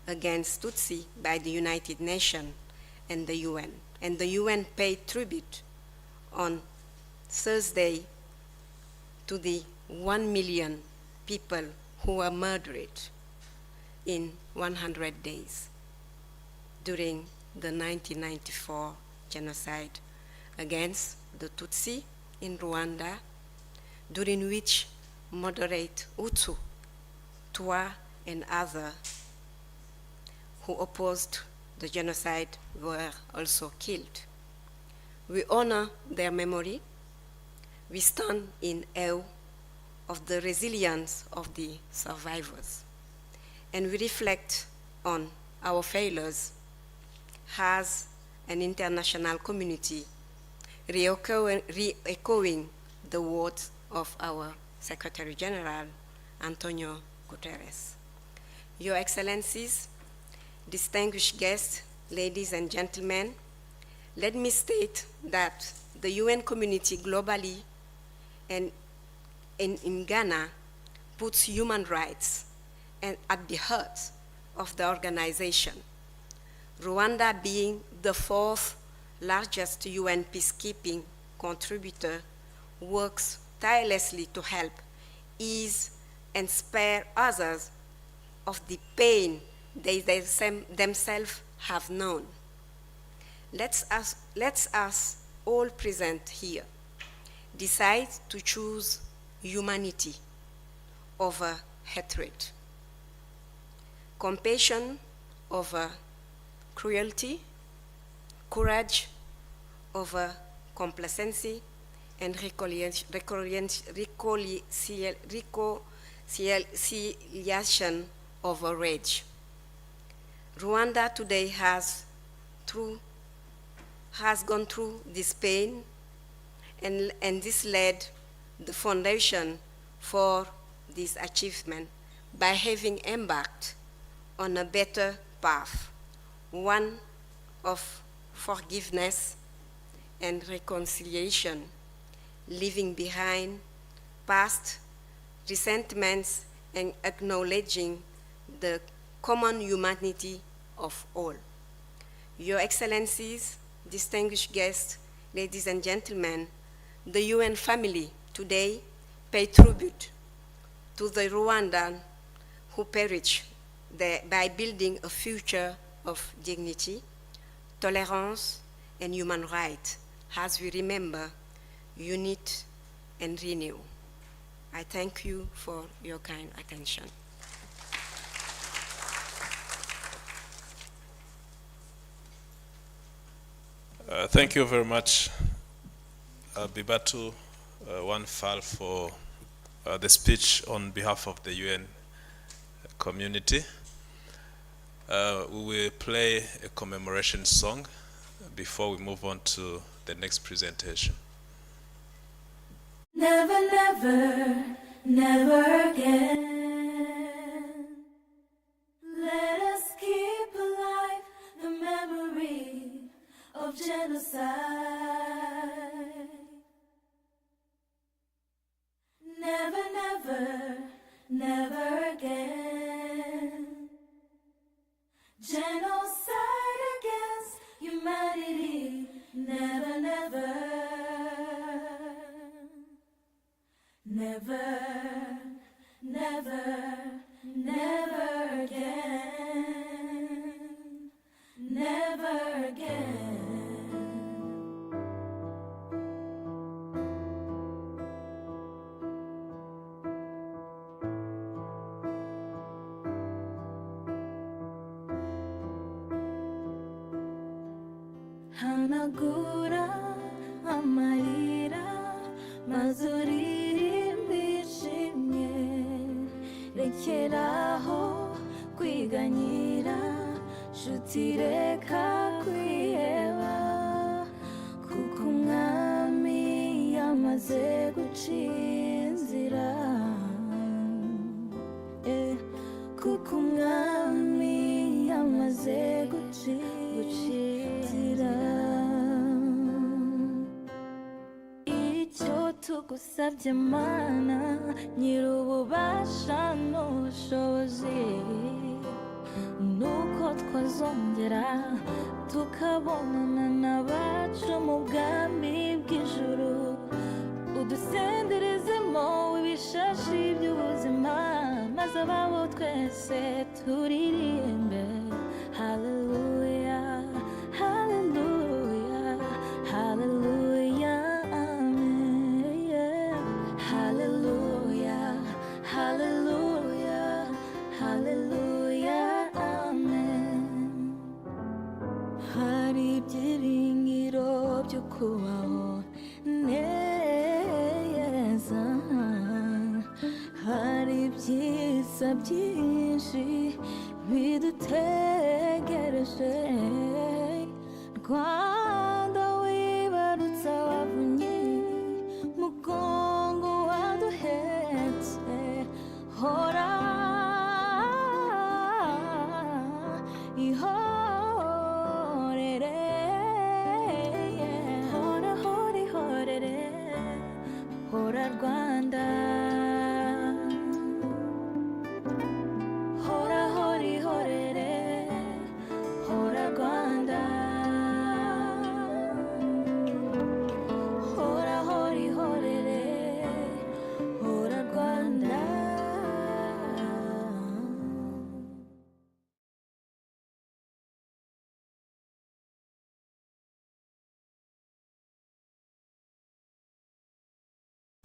against Tutsi by the United Nations and the UN. And the UN paid tribute on Thursday to the 1 million people who were murdered in 100 days during the 1994 genocide against the Tutsi in Rwanda, during which moderate Hutu, Twa, and others who opposed the genocide were also killed. We honor their memory. We stand in awe of the resilience of the survivors, and we reflect on our failures as an international community, re-echoing the words of our Secretary General, Antonio Guterres. Your Excellencies, distinguished guests, ladies and gentlemen, let me state that the UN community globally and in Ghana puts human rights at the heart of the organization. Rwanda, being the fourth largest UN peacekeeping contributor, works tirelessly to help ease and spare others of the pain they themselves have known. Let's us all present here decide to choose humanity over hatred, compassion over cruelty, courage over complacency, and reconciliation over rage. Rwanda today has gone through this pain, and this laid the foundation for this achievement by having embarked on a better path, one of forgiveness and reconciliation, leaving behind past resentments and acknowledging the common humanity of all. Your Excellencies, distinguished guests, ladies and gentlemen, the UN family today pay tribute to the Rwandan who perished by building a future of dignity, tolerance, and human rights as we remember, unite, and renew. I thank you for your kind attention. Thank you very much, Bibatu Wanfal, for the speech on behalf of the UN community. We will play a commemoration song before we move on to the next presentation. Never, never, never again. Let us keep alive the memory of genocide. Never, never, never again. Genocide against humanity. Never, never. Never, never, never again. Never again. Hanagura amarira mazuririmba ishimye, rekeraho kwiganyira, nshuti reka kwiheba, kuko umwami yamaze guca inzira, kuko umwami yamaze guca inzira. Icyo tugusabye Mana, nyir'ububasha n'ubushobozi, nuko twazongera tukabonana n'abacu mu bwami bw'ijuru, udusenderezemo ibishashi by'ubuzima, maze ababo twese turirimbe haleluya, haleluya, haleluya, amen. Haleluya, haleluya, haleluya, amen. Hari ibyiringiro byo kubaho neza, hari ibyiza byinshi bidutegereje. Rwanda wibarutse abavunyi, mugongo waduhetse, hora ihorere, hora hora ihorere, hora Rwanda, hora hora ihorere.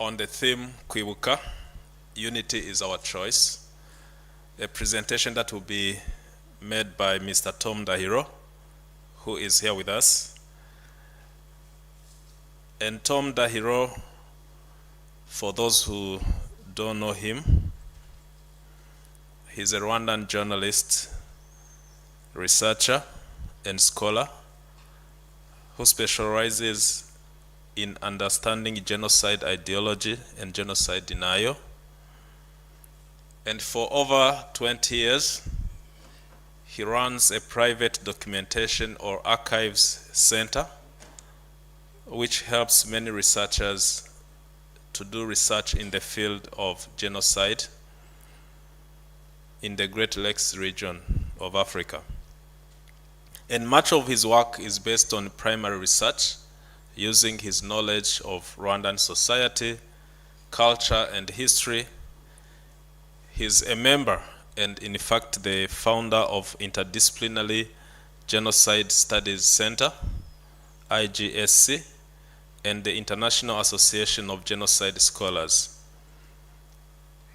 on the theme KWIBUKA, Unity is Our Choice, a presentation that will be made by Mr. Tom Dahiro, who is here with us. And Tom Dahiro, for those who don't know him, he's a Rwandan journalist, researcher, and scholar who specializes in understanding genocide ideology and genocide denial. And for over 20 years, he runs a private documentation or archives center, which helps many researchers to do research in the field of genocide in the Great Lakes region of Africa. And much of his work is based on primary research, using his knowledge of Rwandan society, culture, and history. He's a member and, in fact, the founder of Interdisciplinary Genocide Studies Center, IGSC, and the International Association of Genocide Scholars.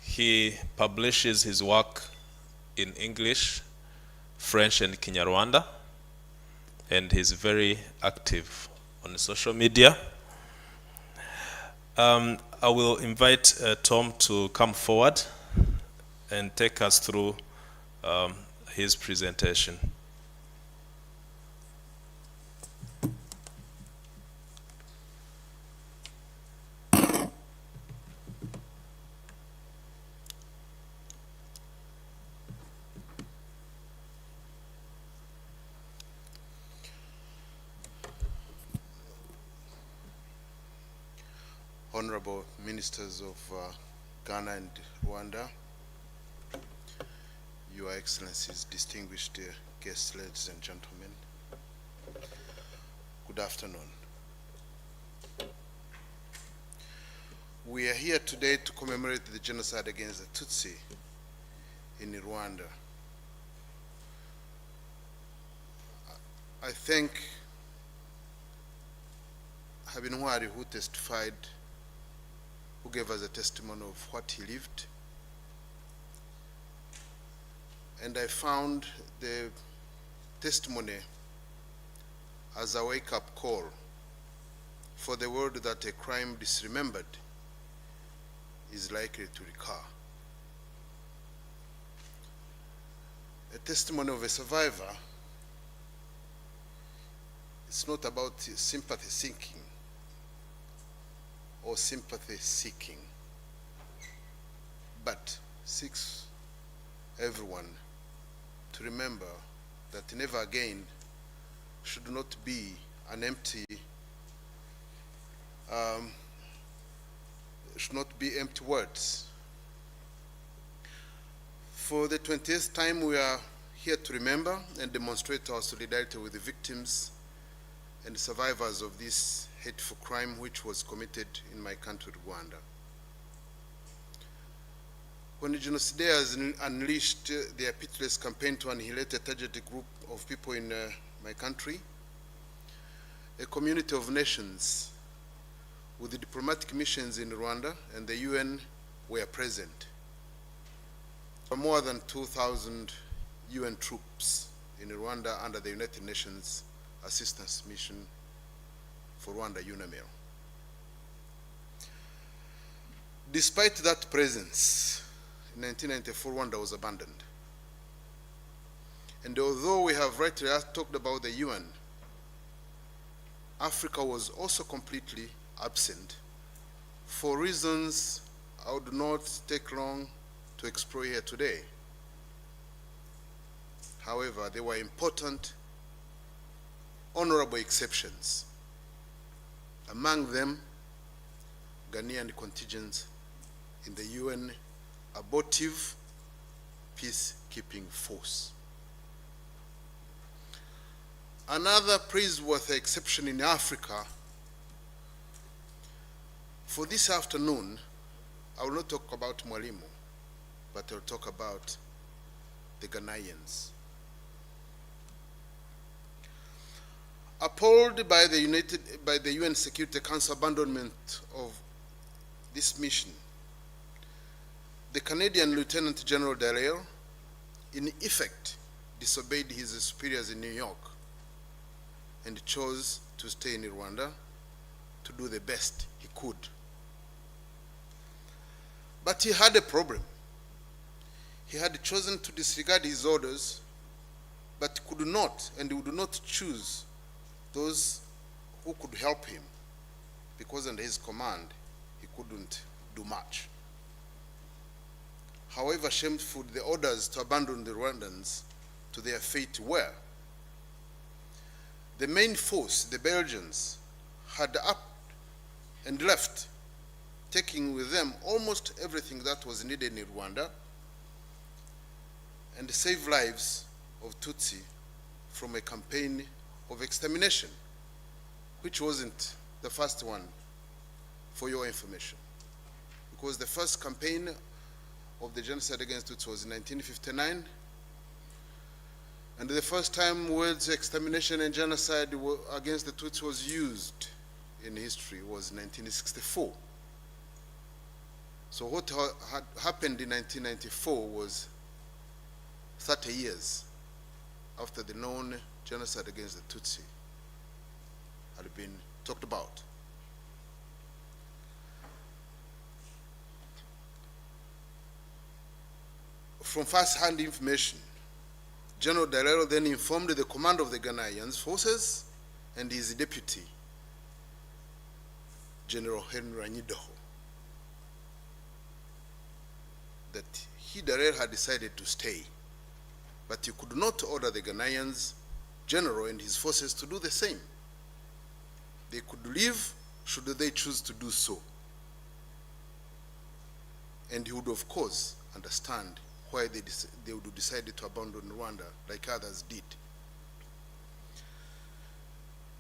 He publishes his work in English, French, and Kinyarwanda, and he's very active on social media. I will invite Tom to come forward and take us through his presentation. Honorable Ministers of Ghana and Rwanda, Your Excellencies, distinguished guests, ladies and gentlemen, good afternoon. We are here today to commemorate the genocide against the Tutsi in Rwanda. I thank Habinwari, who testified, who gave us a testimony of what he lived. And I found the testimony as a wake-up call for the world that a crime disremembered is likely to recur. A testimony of a survivor, it's not about sympathy seeking or sympathy seeking, but seeks everyone to remember that never again should not be an empty, should not be empty words. For the 20th time, we are here to remember and demonstrate our solidarity with the victims and survivors of this hateful crime which was committed in my country, Rwanda. When the genocidaires unleashed their pitiless campaign to annihilate a targeted group of people in my country, a community of nations with the diplomatic missions in Rwanda and the UN were present. More than 2,000 UN troops in Rwanda under the United Nations Assistance Mission for Rwanda, UNAMIR. Despite that presence, in 1994, Rwanda was abandoned. And although we have rightly talked about the UN, Africa was also completely absent for reasons I would not take long to explore here today. However, there were important, honorable exceptions. Among them, Ghanaian contingents in the UN abortive peacekeeping force. Another praiseworthy exception in Africa. For this afternoon, I will not talk about Mwalimu, but I'll talk about the Ghanaians. Appalled by the UN Security Council abandonment of this mission, the Canadian Lieutenant General Dallaire, in effect, disobeyed his superiors in New York and chose to stay in Rwanda to do the best he could. But he had a problem. He had chosen to disregard his orders, but could not and would not choose those who could help him, because under his command, he couldn't do much. However shameful the orders to abandon the Rwandans to their fate were, the main force, the Belgians, had up and left, taking with them almost everything that was needed in Rwanda, and saved lives of Tutsi from a campaign of extermination, which wasn't the first one, for your information. Because the first campaign of the genocide against Tutsi was in 1959, and the first time words extermination and genocide against the Tutsi was used in history was 1964. So what had happened in 1994 was 30 years after the known genocide against the Tutsi had been talked about. From first-hand information, General Dallaire then informed the commander of the Ghanaian forces and his deputy, General Henry Anyidaho, that he, Dallaire, had decided to stay, but he could not order the Ghanaians general and his forces to do the same. They could leave should they choose to do so. And he would, of course, understand why they would decide to abandon Rwanda like others did.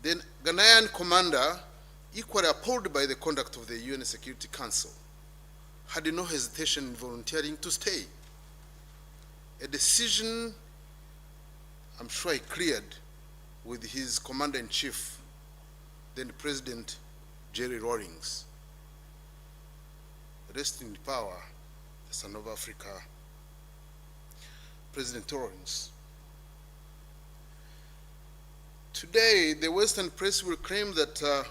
Then Ghanaian commander, equally appalled by the conduct of the UN Security Council, had no hesitation in volunteering to stay. A decision I'm sure he cleared with his commander-in-chief, then President Jerry Rawlings. Rest in power, the son of Africa, President Rawlings. Today, the Western press will claim that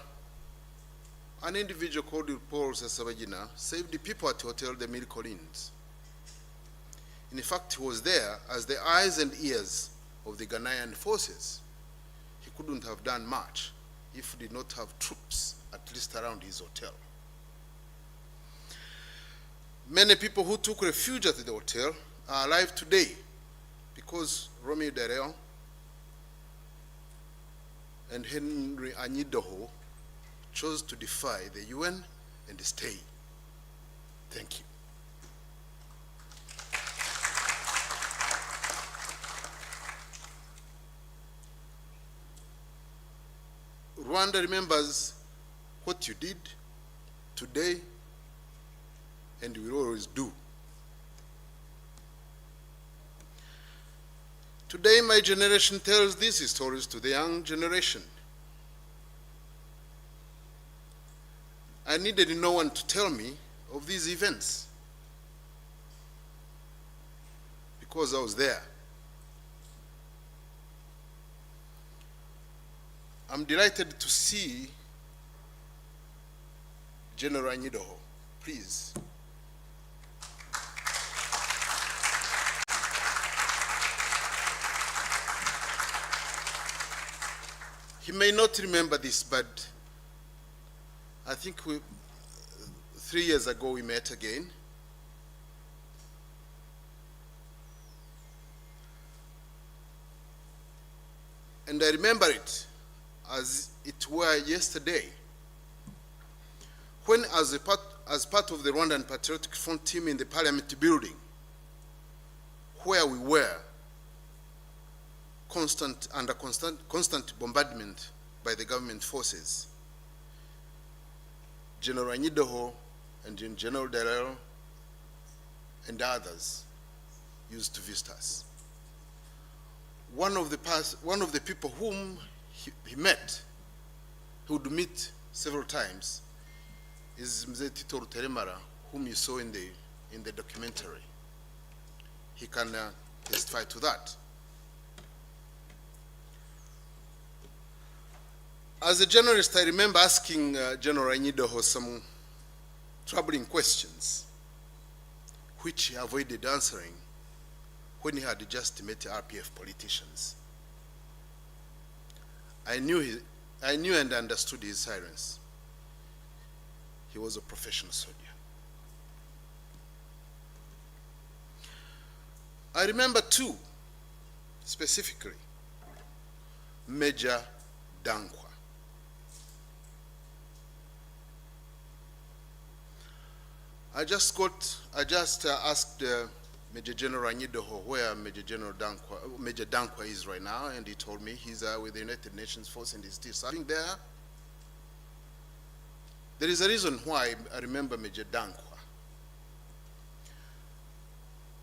an individual called Paul Sasabagina saved the people at Hotel de Mille Collines. In fact, he was there as the eyes and ears of the Ghanaian forces. He couldn't have done much if he did not have troops, at least around his hotel. Many people who took refuge at the hotel are alive today because Romeo Dallaire and Henry Anyidaho chose to defy the UN and stay. Thank you. Rwanda remembers what you did today and will always do. Today, my generation tells these stories to the young generation. I needed no one to tell me of these events because I was there. I'm delighted to see General Anyidaho. Please. He may not remember this, but I think 3 years ago we met again. And I remember it as it were yesterday, when as part of the Rwandan Patriotic Front team in the Parliament building, where we were under constant bombardment by the government forces, General Anyidaho and General Dallaire and others used to visit us. One of the people whom he met, he would meet several times, is Mzee Tito Ruteremara, whom you saw in the documentary. He can testify to that. As a journalist, I remember asking General Anyidoho some troubling questions, which he avoided answering when he had just met RPF politicians. I knew and understood his silence. He was a professional soldier. I remember two, specifically, Major Dankwa. I just asked Major General Anyidoho where Major Dankwa is right now, and he told me he's with the United Nations Force and he's still serving there. There is a reason why I remember Major Dankwa.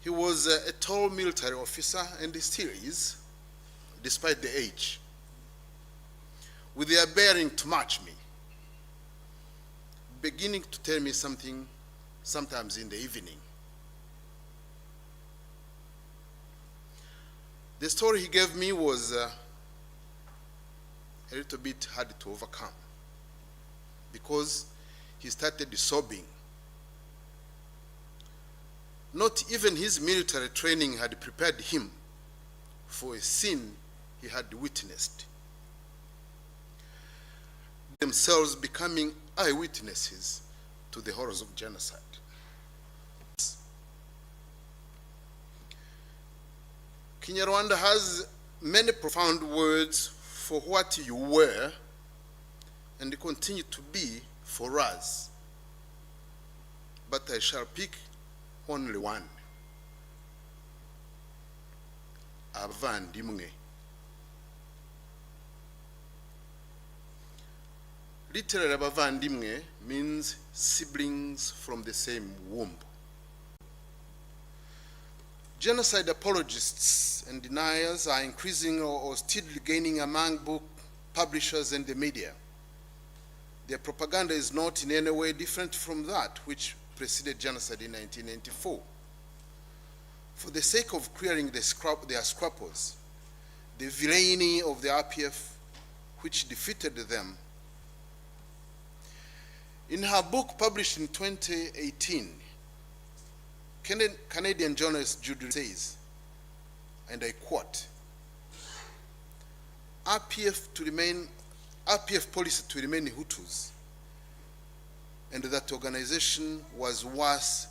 He was a tall military officer, and he still is, despite the age, with their bearing to match me, beginning to tell me something sometimes in the evening. The story he gave me was a little bit hard to overcome, because he started sobbing. Not even his military training had prepared him for a scene he had witnessed, themselves becoming eyewitnesses to the horrors of genocide. Kinyarwanda has many profound words for what you were and continue to be for us, but I shall pick only one. Abavandimwe. Literally, abavandimwe means siblings from the same womb. Genocide apologists and deniers are increasing or steadily gaining among book publishers and the media. Their propaganda is not in any way different from that which preceded genocide in 1994. For the sake of clearing their scruples, the villainy of the RPF, which defeated them. In her book published in 2018, Canadian journalist Judy says, and I quote, RPF policy to remain Hutus, and that organization was worse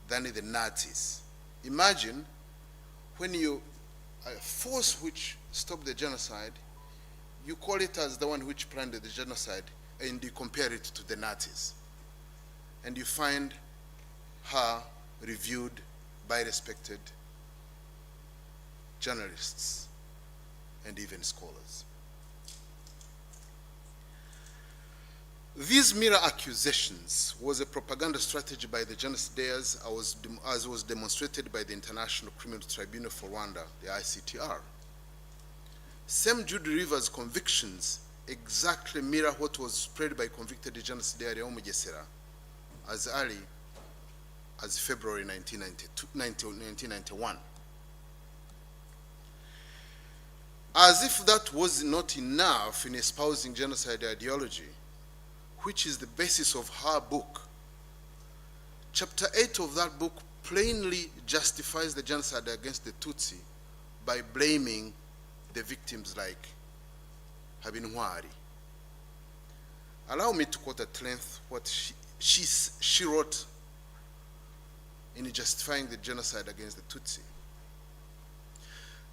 than the Nazis. Imagine when a force which stopped the genocide, you call it as the one which planned the genocide, and you compare it to the Nazis. And you find her reviewed by respected journalists and even scholars. These mirror accusations was a propaganda strategy by the genocidaires, as was demonstrated by the International Criminal Tribunal for Rwanda, the ICTR. Same Judy Rivers' convictions exactly mirror what was spread by convicted genocidaire Omugesera as early as February 1991. As if that was not enough in espousing genocide ideology, which is the basis of her book, Chapter 8 of that book plainly justifies the genocide against the Tutsi by blaming the victims like Habintwari. Allow me to quote at length what she wrote in justifying the genocide against the Tutsi.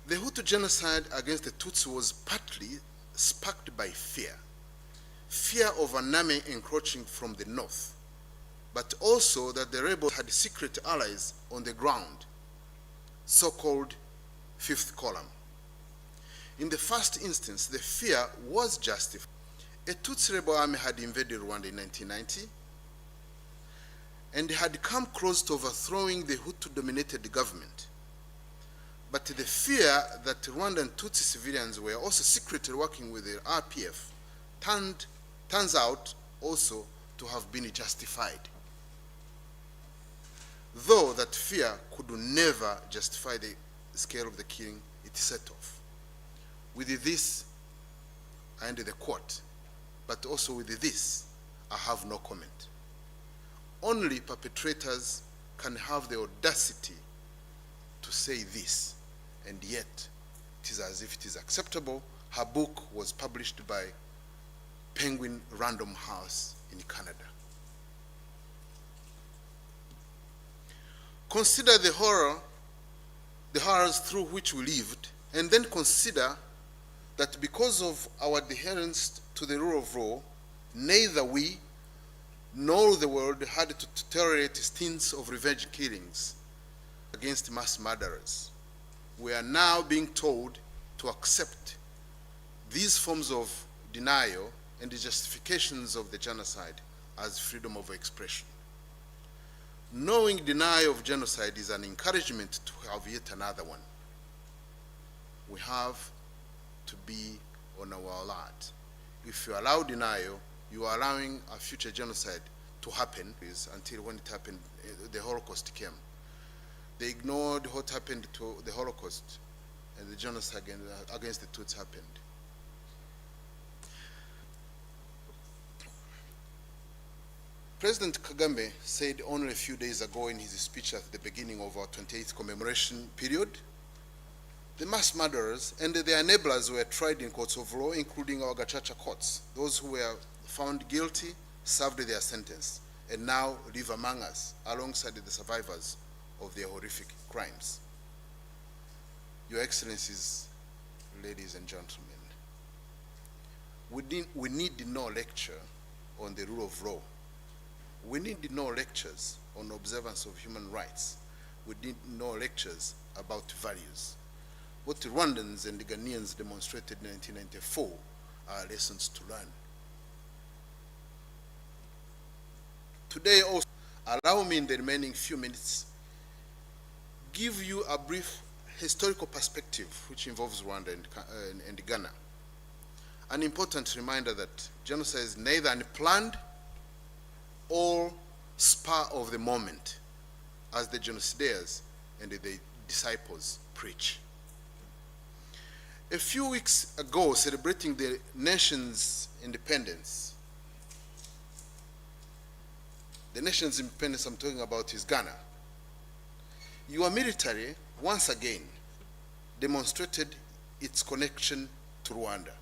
The Hutu genocide against the Tutsi was partly sparked by fear of an army encroaching from the north, but also that the rebels had secret allies on the ground, so-called Fifth Column. In the first instance, the fear was justified. A Tutsi rebel army had invaded Rwanda in 1990 and had come close to overthrowing the Hutu-dominated government. But the fear that Rwandan Tutsi civilians were also secretly working with the RPF turns out also to have been justified. Though that fear could never justify the scale of the killing it set off. With this, I end the quote, but also with this, I have no comment. Only perpetrators can have the audacity to say this, and yet it is as if it is acceptable. Her book was published by Penguin Random House in Canada. Consider the horrors through which we lived, and then consider that because of our adherence to the rule of law, neither we nor the world had to tolerate stints of revenge killings against mass murderers. We are now being told to accept these forms of denial and the justifications of the genocide as freedom of expression. Knowing denial of genocide is an encouragement to have yet another one. We have to be on our alert. If you allow denial, you are allowing a future genocide to happen until when it happened, the Holocaust came. They ignored what happened to the Holocaust, and the genocide against the Tutsis happened. President Kagame said only a few days ago in his speech at the beginning of our 28th commemoration period, the mass murderers and their enablers were tried in courts of law, including our Gacaca courts. Those who were found guilty served their sentence and now live among us alongside the survivors of their horrific crimes. Your Excellencies, ladies and gentlemen, we need no lecture on the rule of law. We need no lectures on observance of human rights. We need no lectures about values. What the Rwandans and the Ghanaians demonstrated in 1994 are lessons to learn. Today also, allow me in the remaining few minutes, give you a brief historical perspective which involves Rwanda and Ghana. An important reminder that genocide is neither unplanned or spur of the moment, as the genocidaires and the disciples preach. A few weeks ago, celebrating the nation's independence, the nation's independence I'm talking about is Ghana. Your military, once again, demonstrated its connection to Rwanda,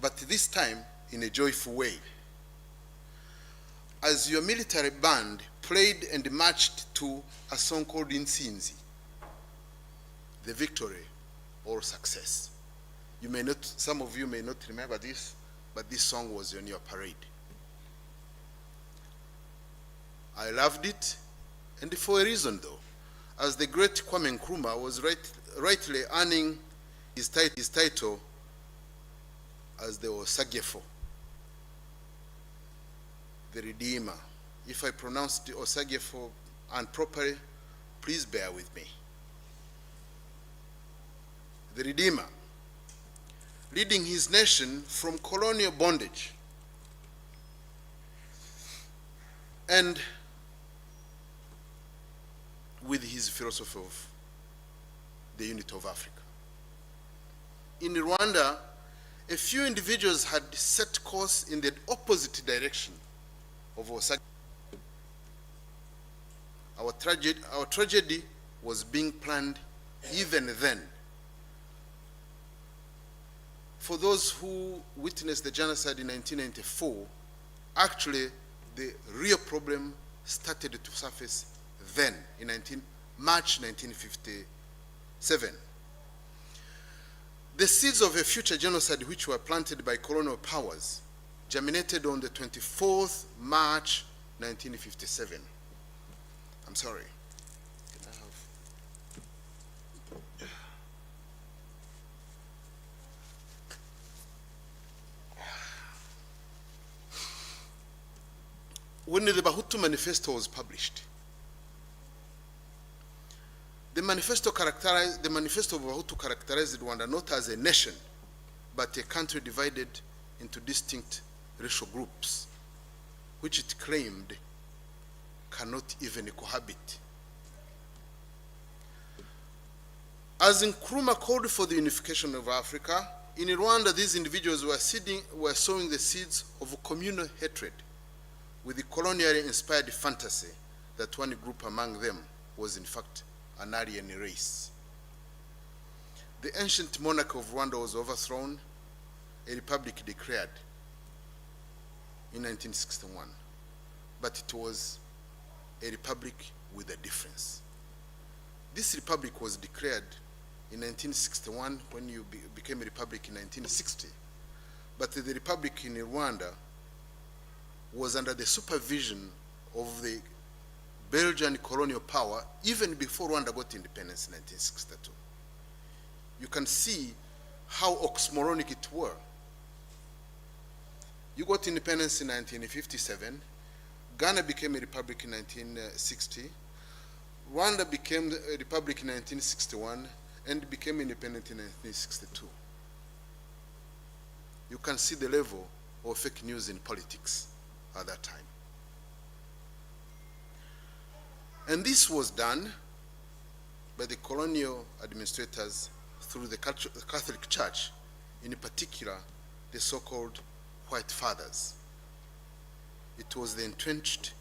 but this time in a joyful way, as your military band played and marched to a song called Insinzi, the victory or success. You may not, some of you may not remember this, but this song was on your parade. I loved it, and for a reason though, as the great Kwame Nkrumah was rightly earning his title as the Osagyefo, the Redeemer. If I pronounced the Osagyefo improperly, please bear with me. The Redeemer, leading his nation from colonial bondage and with his philosophy of the unity of Africa. In Rwanda, a few individuals had set course in the opposite direction of Osagyefo. Our tragedy was being planned even then. For those who witnessed the genocide in 1994, actually the real problem started to surface then, in March 1957. The seeds of a future genocide which were planted by colonial powers germinated on the 24th March 1957. I'm sorry. Can I have... When the Bahutu Manifesto was published, the manifesto of Bahutu characterized Rwanda not as a nation, but a country divided into distinct racial groups, which it claimed cannot even cohabit. As Nkrumah called for the unification of Africa, in Rwanda these individuals were sowing the seeds of communal hatred with the colonially inspired fantasy that one group among them was in fact an Aryan race. The ancient monarchy of Rwanda was overthrown, a republic declared in 1961, but it was a republic with a difference. This republic was declared in 1961 when you became a republic in 1960, but the republic in Rwanda was under the supervision of the Belgian colonial power even before Rwanda got independence in 1962. You can see how oxymoronic it were. You got independence in 1957, Ghana became a republic in 1960, Rwanda became a republic in 1961, and became independent in 1962. You can see the level of fake news in politics at that time. And this was done by the colonial administrators through the Catholic Church, in particular, the so-called White Fathers. It was the entrenched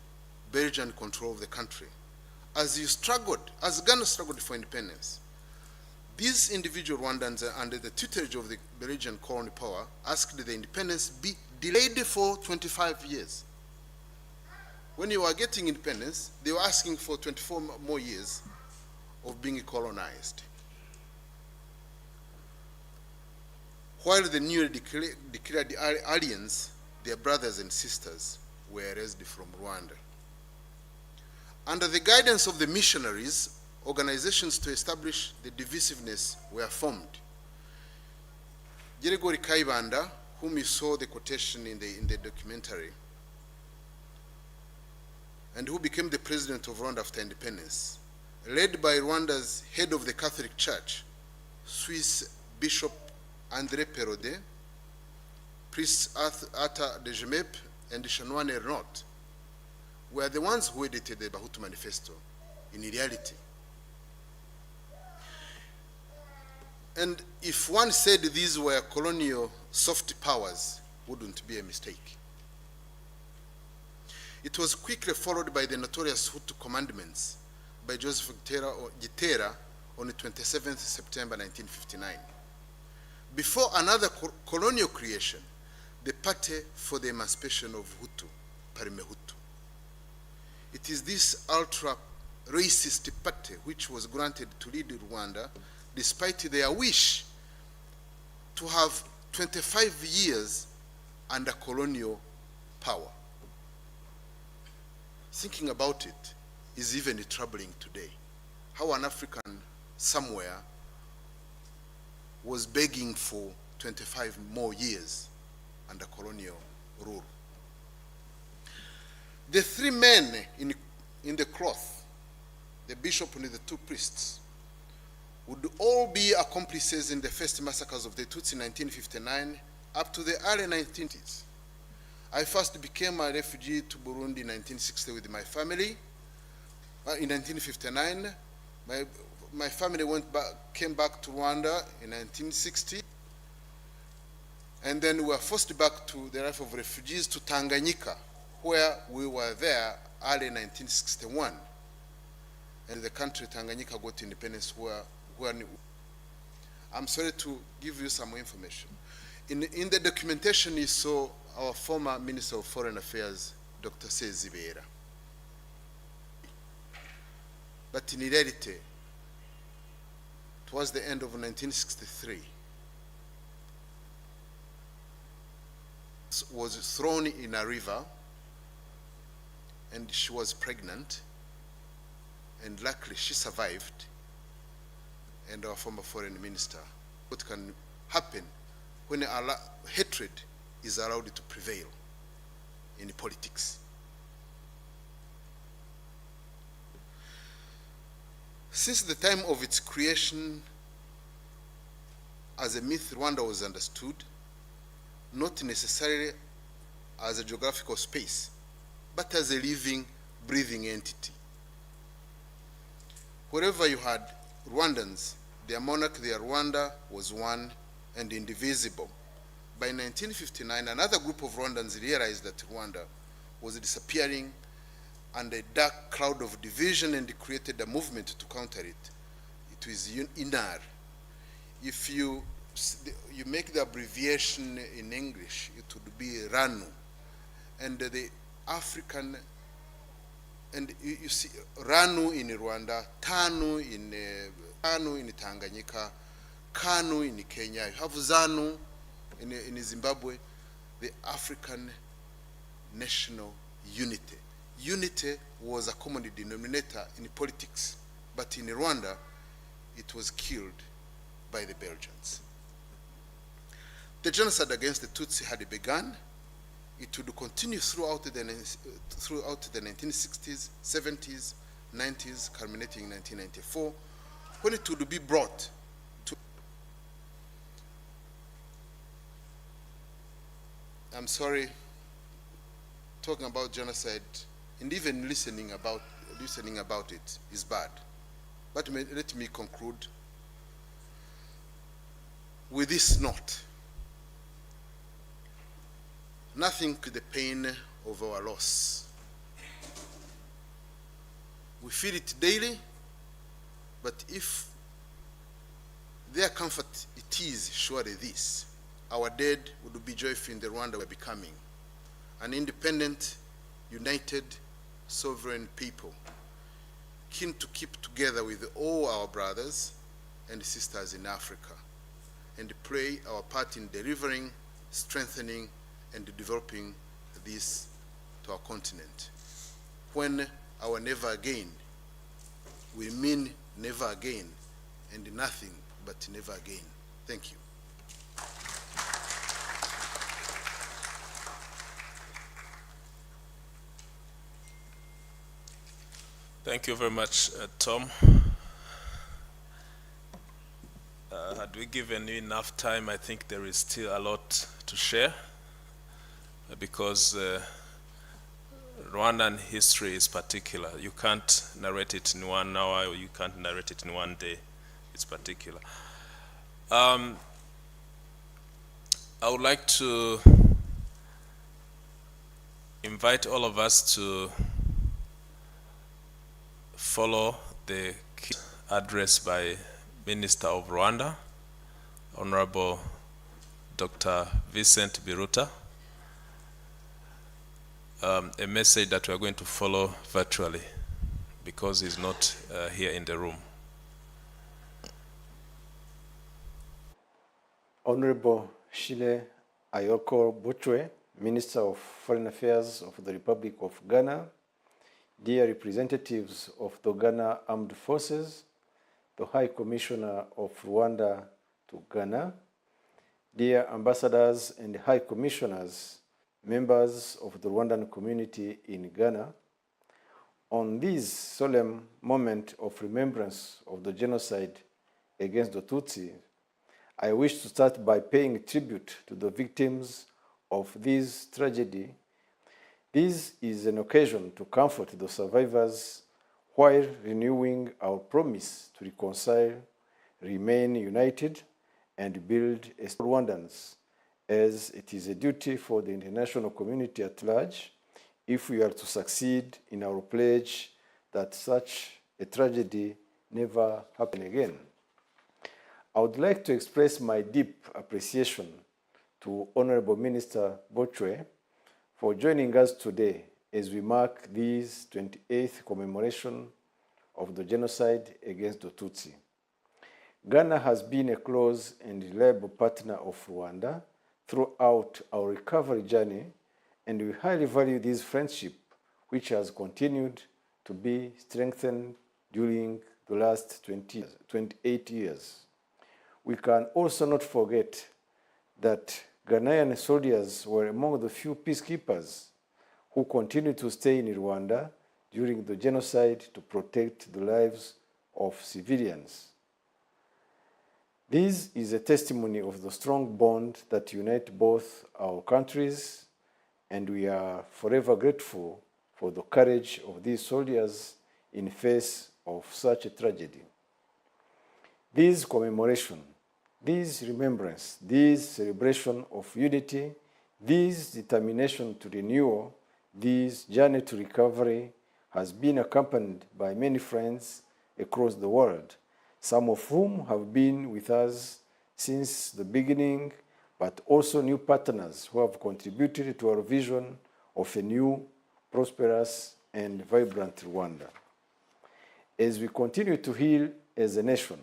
Belgian control of the country. As Ghana struggled for independence, these individual Rwandans, under the tutelage of the Belgian colonial power, asked that the independence be delayed for 25 years. When you were getting independence, they were asking for 24 more years of being colonized. While the newly declared aliens, their brothers and sisters, were erased from Rwanda. Under the guidance of the missionaries, organizations to establish the divisiveness were formed. Gregory Kayibanda, whom you saw the quotation in the documentary, and who became the president of Rwanda after independence, led by Rwanda's head of the Catholic Church, Swiss Bishop André Perode, Priest Arthur de Gemep, and Chanoine Ernot, were the ones who edited the Bahutu Manifesto in reality. And if one said these were colonial soft powers, wouldn't be a mistake. It was quickly followed by the notorious Hutu commandments by Joseph Gitera on the 27th September 1959. Before another colonial creation, the Party for the Emancipation of Hutu, Parimehutu. It is this ultra-racist party which was granted to lead Rwanda despite their wish to have 25 years under colonial power. Thinking about it is even troubling today. How an African somewhere was begging for 25 more years under colonial rule. The three men in the cloth, the bishop and the two priests, would all be accomplices in the first massacres of the Tutsi in 1959 up to the early 1990s. I first became a refugee to Burundi in 1960 with my family. In 1959, my family came back to Rwanda in 1960. And then we were forced back to the life of refugees to Tanganyika, where we were there early 1961. And the country Tanganyika got independence where I'm sorry to give you some information. In the documentation you saw our former Minister of Foreign Affairs, Dr. Sezibera. But in reality, towards the end of 1963, was thrown in a river, and she was pregnant, and luckily she survived, and our former foreign minister. What can happen when hatred is allowed to prevail in politics? Since the time of its creation as a myth, Rwanda was understood not necessarily as a geographical space, but as a living, breathing entity. Wherever you had Rwandans, their monarch, their Rwanda was one and indivisible. By 1959, another group of Rwandans realized that Rwanda was disappearing under a dark cloud of division and created a movement to counter it. It was INAR. If you make the abbreviation in English, it would be RANU. And the African, and you see RANU in Rwanda, TANU in Tanganyika, KANU in Kenya, you have ZANU in Zimbabwe, the African National Unity. Unity was a common denominator in politics, but in Rwanda, it was killed by the Belgians. The genocide against the Tutsi had begun. It would continue throughout the 1960s, 70s, 90s, culminating in 1994, when it would be brought to... I'm sorry, talking about genocide and even listening about it is bad. But let me conclude with this note. Nothing to the pain of our loss. We feel it daily, but if their comfort it is surely this: our dead would be joyful in the Rwanda we're becoming, an independent, united, sovereign people, keen to keep together with all our brothers and sisters in Africa, and play our part in delivering, strengthening, and developing this to our continent. When our never again, we mean never again, and nothing but never again. Thank you. Thank you very much, Tom. Had we given you enough time, I think there is still a lot to share, because Rwandan history is particular. You can't narrate it in 1 hour, or you can't narrate it in 1 day. It's particular. I would like to invite all of us to follow the address by Minister of Rwanda, Honorable Dr. Vincent Biruta, a message that we are going to follow virtually because he's not here in the room. Honorable Shile Ayoko Butwe, Minister of Foreign Affairs of the Republic of Ghana, dear representatives of the Ghana Armed Forces, the High Commissioner of Rwanda to Ghana, dear ambassadors and High Commissioners, members of the Rwandan community in Ghana, on this solemn moment of remembrance of the genocide against the Tutsi, I wish to start by paying tribute to the victims of this tragedy. This is an occasion to comfort the survivors while renewing our promise to reconcile, remain united, and build as Rwandans, as it is a duty for the international community at large if we are to succeed in our pledge that such a tragedy never happen again. I would like to express my deep appreciation to Honorable Minister Botchwe for joining us today as we mark this 28th commemoration of the genocide against the Tutsi. Ghana has been a close and reliable partner of Rwanda throughout our recovery journey, and we highly value this friendship, which has continued to be strengthened during the last 28 years. We can also not forget that Ghanaian soldiers were among the few peacekeepers who continued to stay in Rwanda during the genocide to protect the lives of civilians. This is a testimony of the strong bond that unites both our countries and we are forever grateful for the courage of these soldiers in face of such a tragedy. This commemoration, this remembrance, this celebration of unity, this determination to renewal, this journey to recovery has been accompanied by many friends across the world, some of whom have been with us since the beginning, but also new partners who have contributed to our vision of a new, prosperous, and vibrant Rwanda. As we continue to heal as a nation,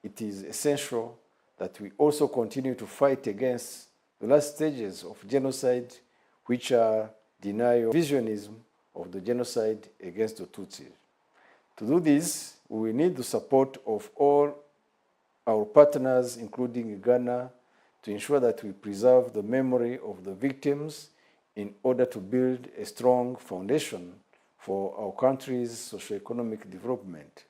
it is essential that we also continue to fight against the last stages of genocide, which are denial, visionism of the genocide against the Tutsis. To do this, we need the support of all our partners, including Ghana, to ensure that we preserve the memory of the victims in order to build a strong foundation for our country's socio-economic development.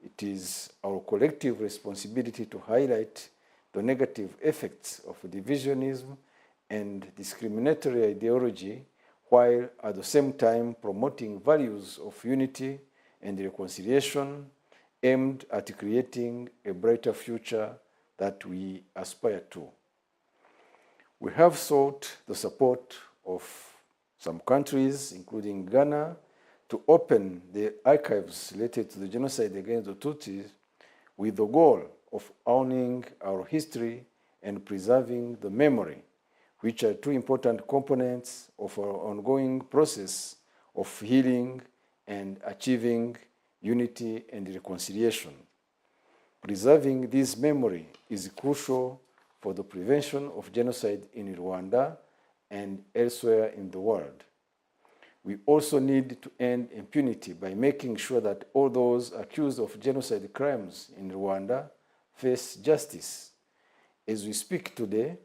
It is our collective responsibility to highlight the negative effects of divisionism and discriminatory ideology, while at the same time promoting values of unity and reconciliation aimed at creating a brighter future that we aspire to. We have sought the support of some countries, including Ghana, to open the archives related to the genocide against the Tutsis with the goal of honoring our history and preserving the memory, which are two important components of our ongoing process of healing and achieving unity and reconciliation. Preserving this memory is crucial for the prevention of genocide in Rwanda and elsewhere in the world. We also need to end impunity by making sure that all those accused of genocide crimes in Rwanda face justice. As we speak today,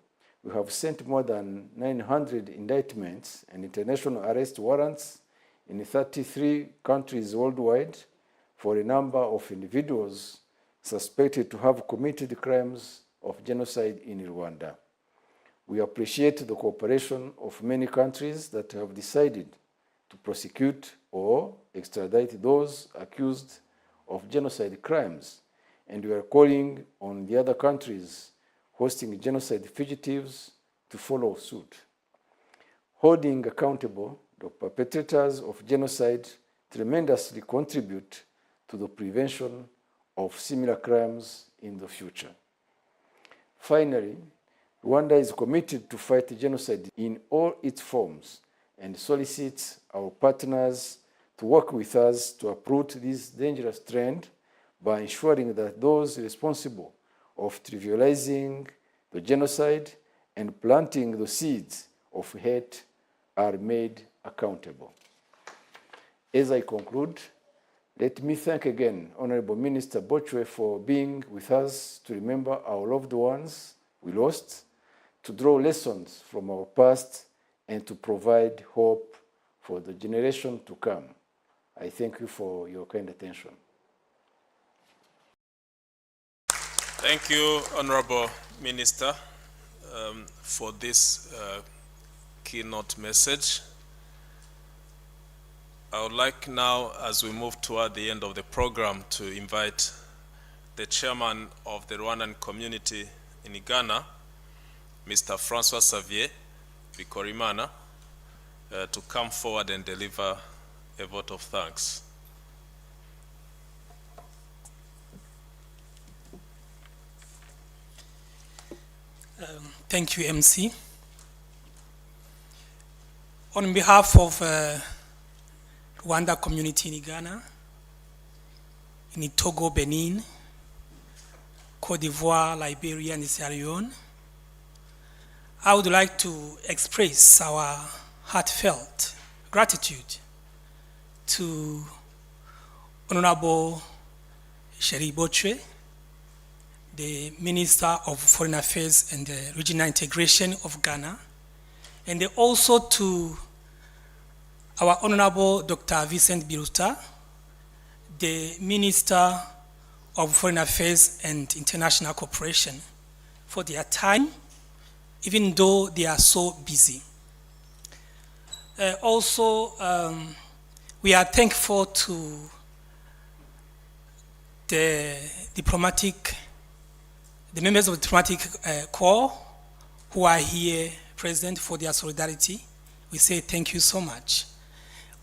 we have sent more than 900 indictments and international arrest warrants in 33 countries worldwide for a number of individuals suspected to have committed crimes of genocide in Rwanda. We appreciate the cooperation of many countries that have decided to prosecute or extradite those accused of genocide crimes, and we are calling on the other countries hosting genocide fugitives to follow suit. Holding accountable the perpetrators of genocide tremendously contribute to the prevention of similar crimes in the future. Finally, Rwanda is committed to fight genocide in all its forms and solicits our partners to work with us to uproot this dangerous trend by ensuring that those responsible of trivializing the genocide and planting the seeds of hate are made accountable. As I conclude, let me thank again Honorable Minister Bochwe for being with us to remember our loved ones we lost, to draw lessons from our past, and to provide hope for the generation to come. I thank you for your kind attention. Thank you, Honorable Minister, for this keynote message. I would like now, as we move toward the end of the program, to invite the chairman of the Rwandan community in Ghana, Mr. Francois Xavier Bikorimana, to come forward and deliver a vote of thanks. Thank you, MC. On behalf of Rwanda community in Ghana, in Togo, Benin, Cote d'Ivoire, Liberia, and Sierra Leone, I would like to express our heartfelt gratitude to Honorable Sheri Bochwe, the Minister of Foreign Affairs and Regional Integration of Ghana, and also to our Honorable Dr. Vincent Biruta, the Minister of Foreign Affairs and International Cooperation, for their time, even though they are so busy. Also, we are thankful to the members of the diplomatic corps who are here present for their solidarity. We say thank you so much.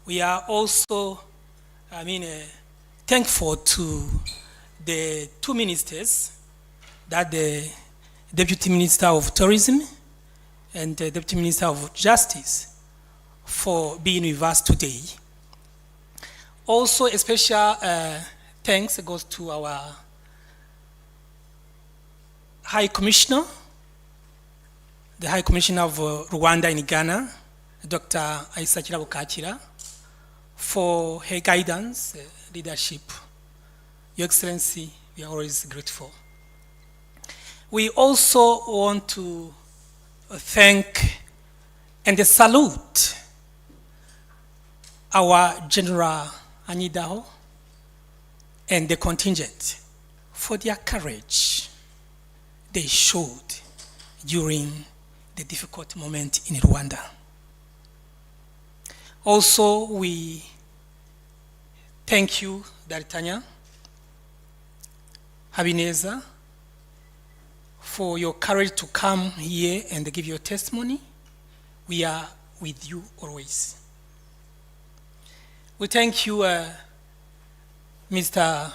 We are also, thankful to the two ministers, that the Deputy Minister of Tourism and the Deputy Minister of Justice, for being with us today. Also, a special thanks goes to our High Commissioner, the High Commissioner of Rwanda in Ghana, Dr. KWIBUKA28, for her guidance, leadership. Your Excellency, we are always grateful. We also want to thank and salute our General Anyidaho and the contingent for their courage they showed during the difficult moment in Rwanda. Also, we thank you, Daritanya Habineza, for your courage to come here and give your testimony. We are with you always. We thank you, Mr.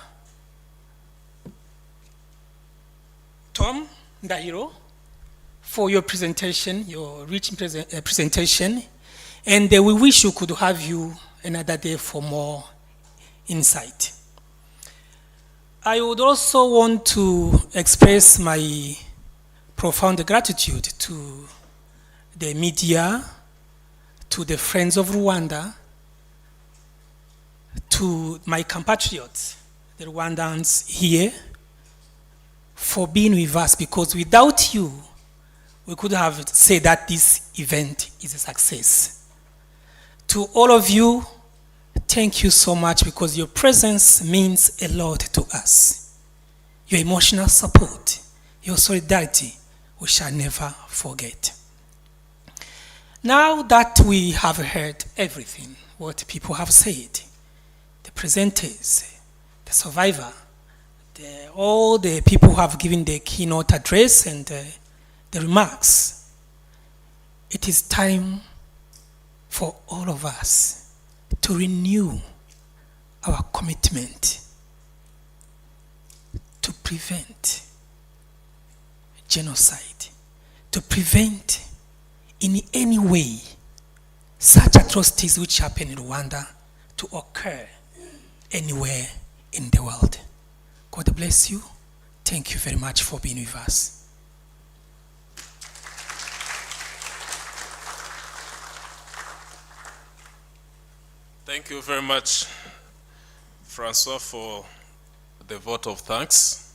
Tom Ndahiro, for your presentation, your rich presentation, and we wish we could have you another day for more insight. I would also want to express my profound gratitude to the media, to the friends of Rwanda, to my compatriots, the Rwandans here, for being with us, because without you, we could have said that this event is a success. To all of you, thank you so much, because your presence means a lot to us. Your emotional support, your solidarity, we shall never forget. Now that we have heard everything, what people have said, the presenters, the survivor, all the people who have given the keynote address and the remarks, it is time for all of us to renew our commitment to prevent genocide, to prevent in any way such atrocities which happen in Rwanda to occur anywhere in the world. God bless you. Thank you very much for being with us. Thank you very much, Francois, for the vote of thanks.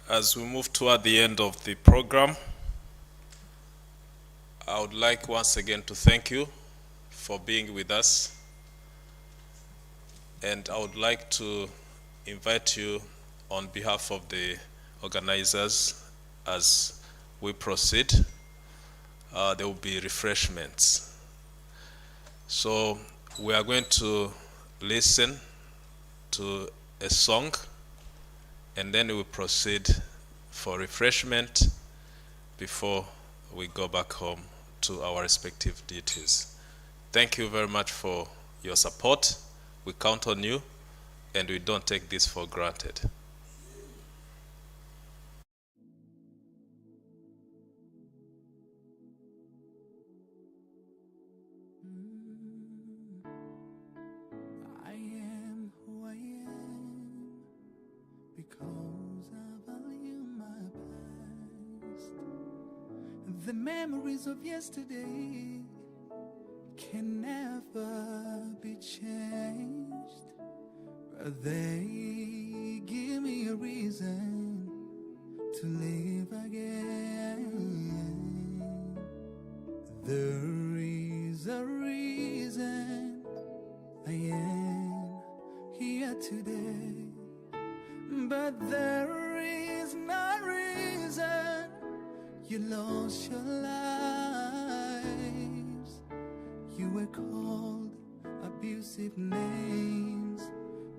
As we move toward the end of the program, I would like once again to thank you for being with us. And I would like to invite you on behalf of the organizers, as we proceed, there will be refreshments. So we are going to listen to a song, and then we will proceed for refreshment before we go back home to our respective duties. Thank you very much for your support. We count on you, and we don't take this for granted. I am who I am because I value my past. The memories of yesterday can never be changed, but they give me a reason to live again. There is a reason I am here today, but there is no reason you lost your life. were called abusive names,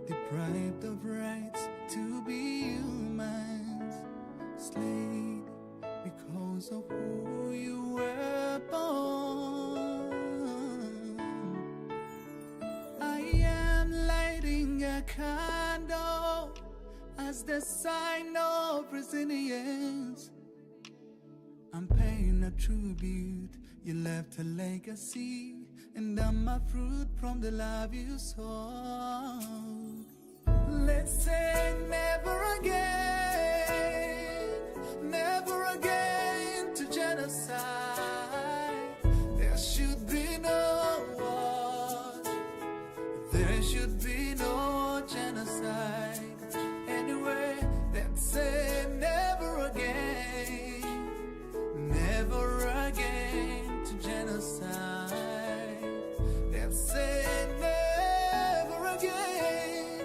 deprived of rights to be humans, slayed because of who you were born. I am lighting a candle as the sign of resilience. I'm paying a tribute. You left a legacy, and I'm a fruit from the love you sowed. Let's say never again to genocide. There should be no war. There should be no genocide. Anyway, let's say never again to genocide. Let's say never again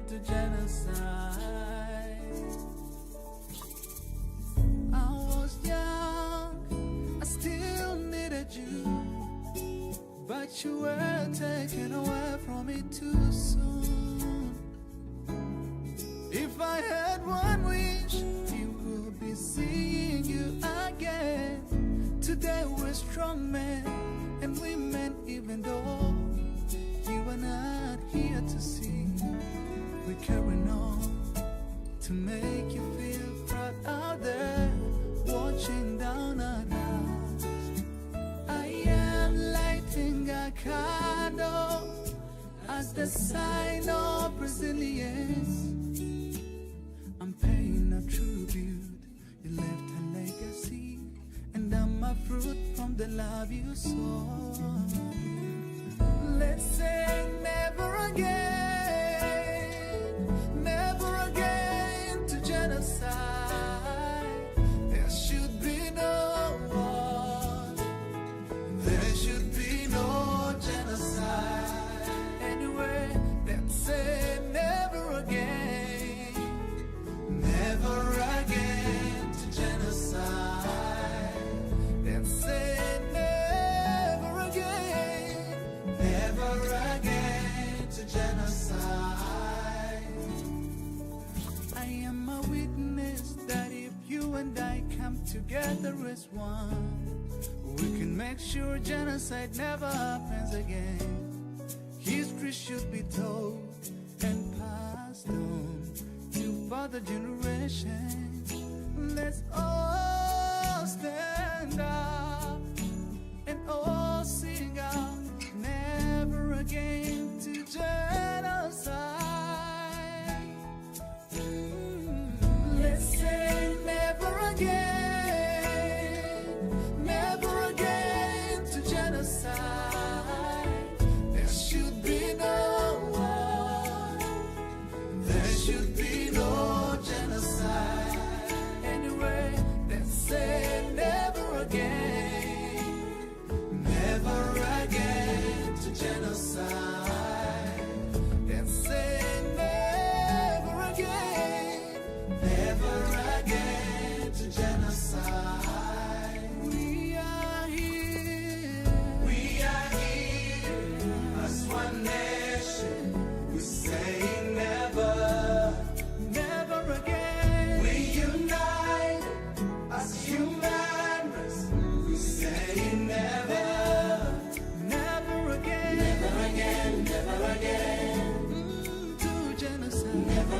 to genocide. I was young, I still needed you, but you were taken away from me too soon. If I had one wish, it would be seeing you again. Today we're strong men and women, even though you are not here to see. We're carrying on to make you feel proud out there, watching down at us. I am lighting a candle as the sign of resilience. I'm paying a tribute. You left a legacy, and I'm a fruit from the love you sowed. Let's say never again to genocide. There should be no war. There should be no genocide. Anyway, let's say never again to genocide. Let's say never again to genocide. I am a witness that if you and I come together as one, we can make sure genocide never happens again. History should be told and passed on to further generations. Let's all stand up and all sing out, never again to genocide. Let's say never again to genocide. There should be no war. There should be no genocide. Anyway, let's say never again to genocide. Let's say never again to genocide. We are here as one nation. We say never again. We unite as human race. We say never again to genocide. Never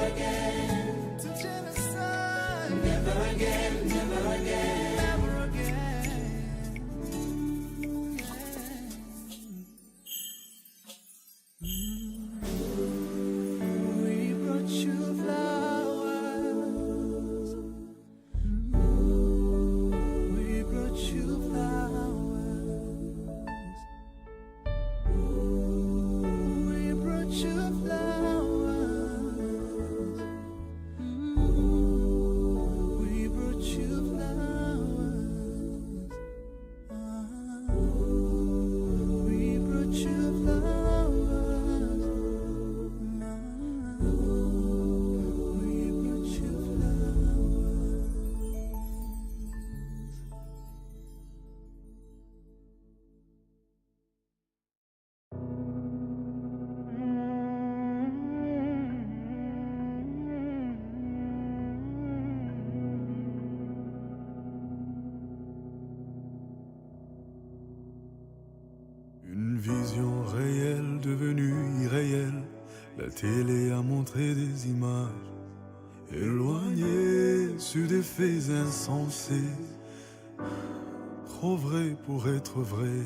again to genocide. Never again. We brought you flowers. We brought you flowers. We brought you flowers. We brought you flowers. vision réelle devenue irréelle. La télé a montré des images éloignées sur des faits insensés, trop vrai pour être vrai.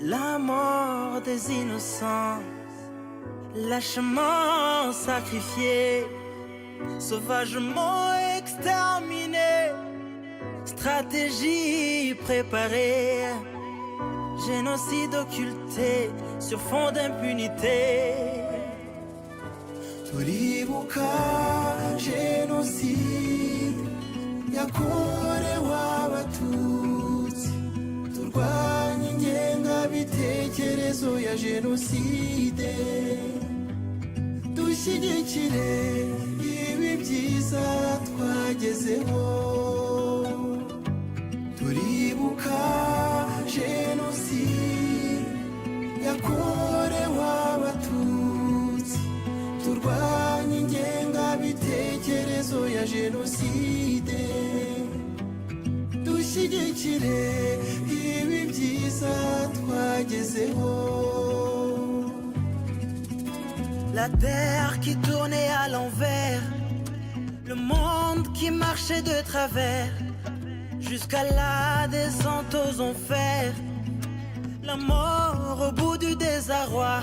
La mort des innocents, lâchement sacrifié, sauvagement exterminé, stratégie préparée, génocide occulté sur fond d'impunité. Turibuka génocide yakorewe abatutsi, turwanye ingengabitekerezo ya jenoside, dushyigikire ibi byiza twagezeho. Turibuka jenoside yakorewe abatutsi, turwanye ingengabitekerezo ya jenoside, dushyigikire ibi byiza twagezeho. La terre qui tournait à l'envers, le monde qui marchait de travers, jusqu'à la descente aux enfers, la mort au bout du désarroi,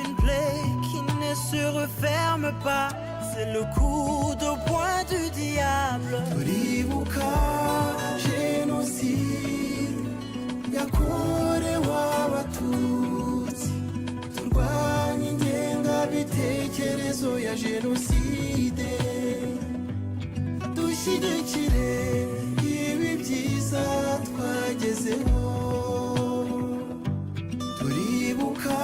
une plaie qui ne se referme pas, c'est le coup de poing du diable. Turibuka génocide yakorewe abatutsi, turwanye ingengabitekerezo ya jenoside, dushyigikire ibi byiza twagezeho. Turibuka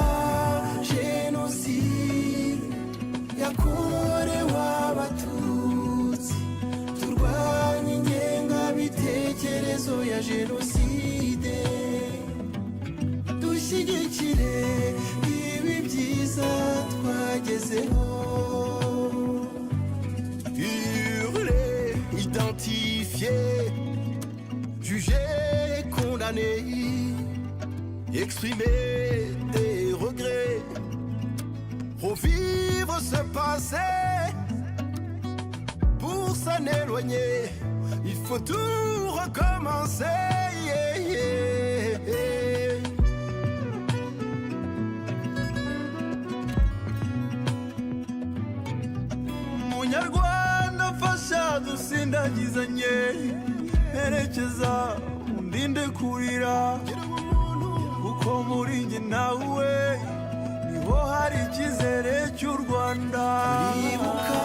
jenoside yakorewe abatutsi, turwanye ingengabitekerezo ya jenoside, dushyigikire ibi byiza twagezeho. Hurler, identifier, juger, condamner, exprimer des regrets, revivre ce passé. Pour s'en éloigner, il faut tout recommencer. Yeah, yeah, yeah. Munyarwanda fasha dusindagizanye, herekeza undinde kurira, kuko muri njye nawe niho hari icyizere cy'u Rwanda. Turibuka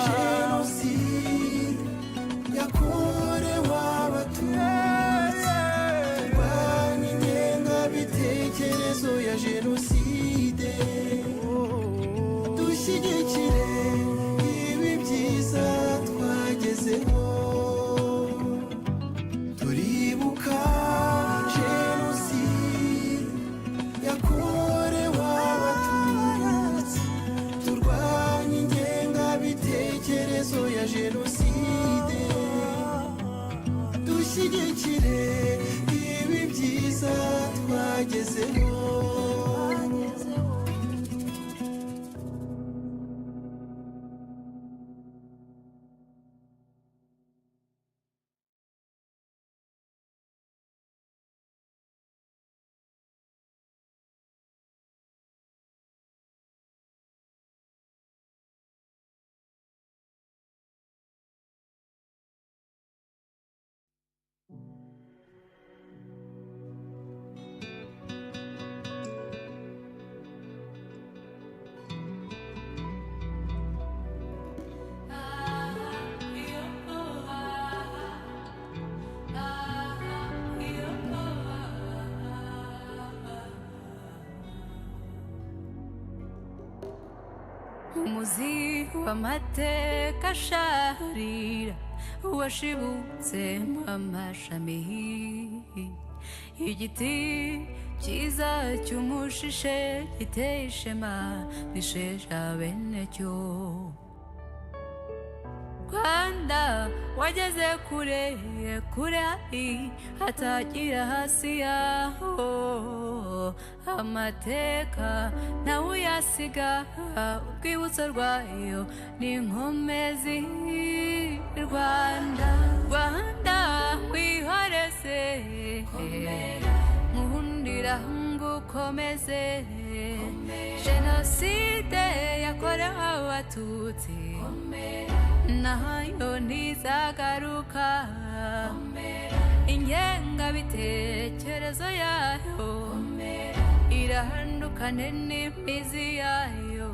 jenoside yakorewe abatutsi, turwanye ingengabitekerezo ya jenoside, dushyigikire ibi byiza twagezeho. Turibuka jenoside yakorewe abatutsi, turwanye ingengabitekerezo ya jenoside, dushyigikire ibi byiza twagezeho. umuzi w'amateka asharira washibutsemo amashami, igiti cyiza cy'umushishe giteye ishema risheja bene cyo. Rwanda wageze kure kure hatagira hasi yaho, amateka nawe uyasiga urwibutso rwayo ni inkomezi. Rwanda Rwanda wihoreze nkundira ngukomeze jenoside yakorewe abatutsi nayo ntizagaruka ingengabitekerezo yayo irahandukane n'imizi yayo.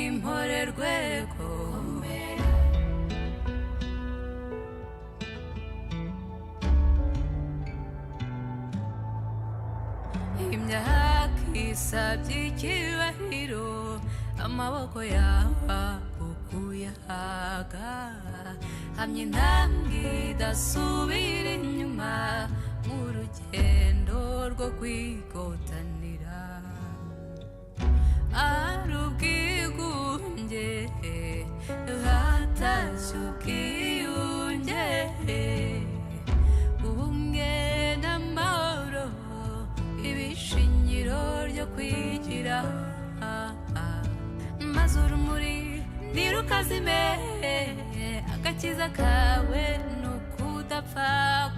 Impore rwego imyaka isabye icyubahiro amaboko yawe ukuyaga hamye intambwe idasubira inyuma mu rugendo rwo kwigotanira ari ubwigunge hatashye ubwiyunge ubumwe n'amahoro ibishingiro ryo kwigira maze urumuri ntirukazime agakiza kawe nukudapfa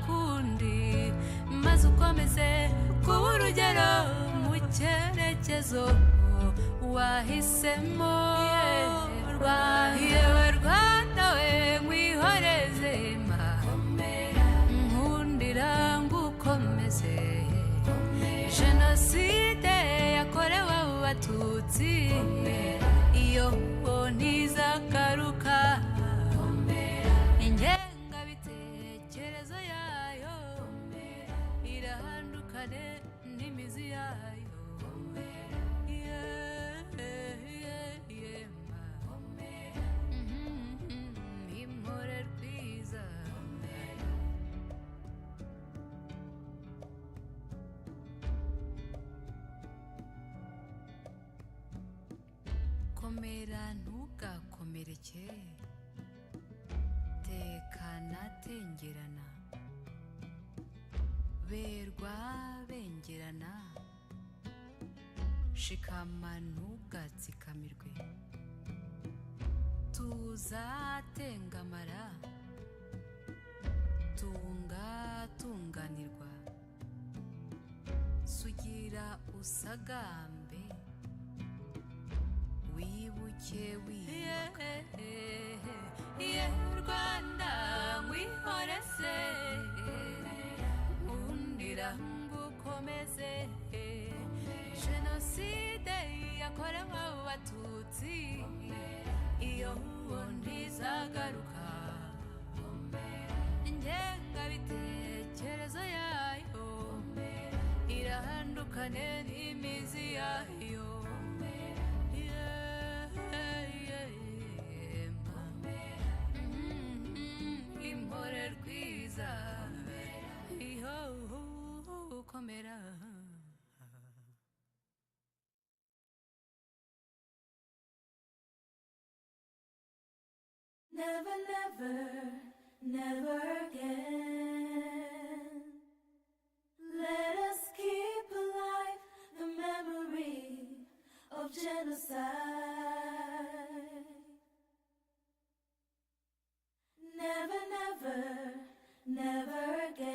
kundi maze ukomeze kuba urugero mu cyerekezo wahisemo. Yewe Rwanda we mwihoreze nkundira ngukomeze jenoside yakorewe abatutsi iyo ntizagaruka ingengabitekerezo yayo irahandukane n'imizi yayo. Impore rwiza komera ntugakomereke tekana tengerana berwa bengerana shikama ntugatsikamirwe tuzatengamara tunganirwa sugira usagambe wibuke wiyubaka. Rwanda mwihoreze nkundira ngukomeze jenoside yakorewe abatutsi iyo ntizagaruka ingengabitekerezo yayo irahandukane n'imizi yayo. Impore rwiza iyo komera. Never, never, never again. Let us keep alive the memory of genocide. Never, never, never again.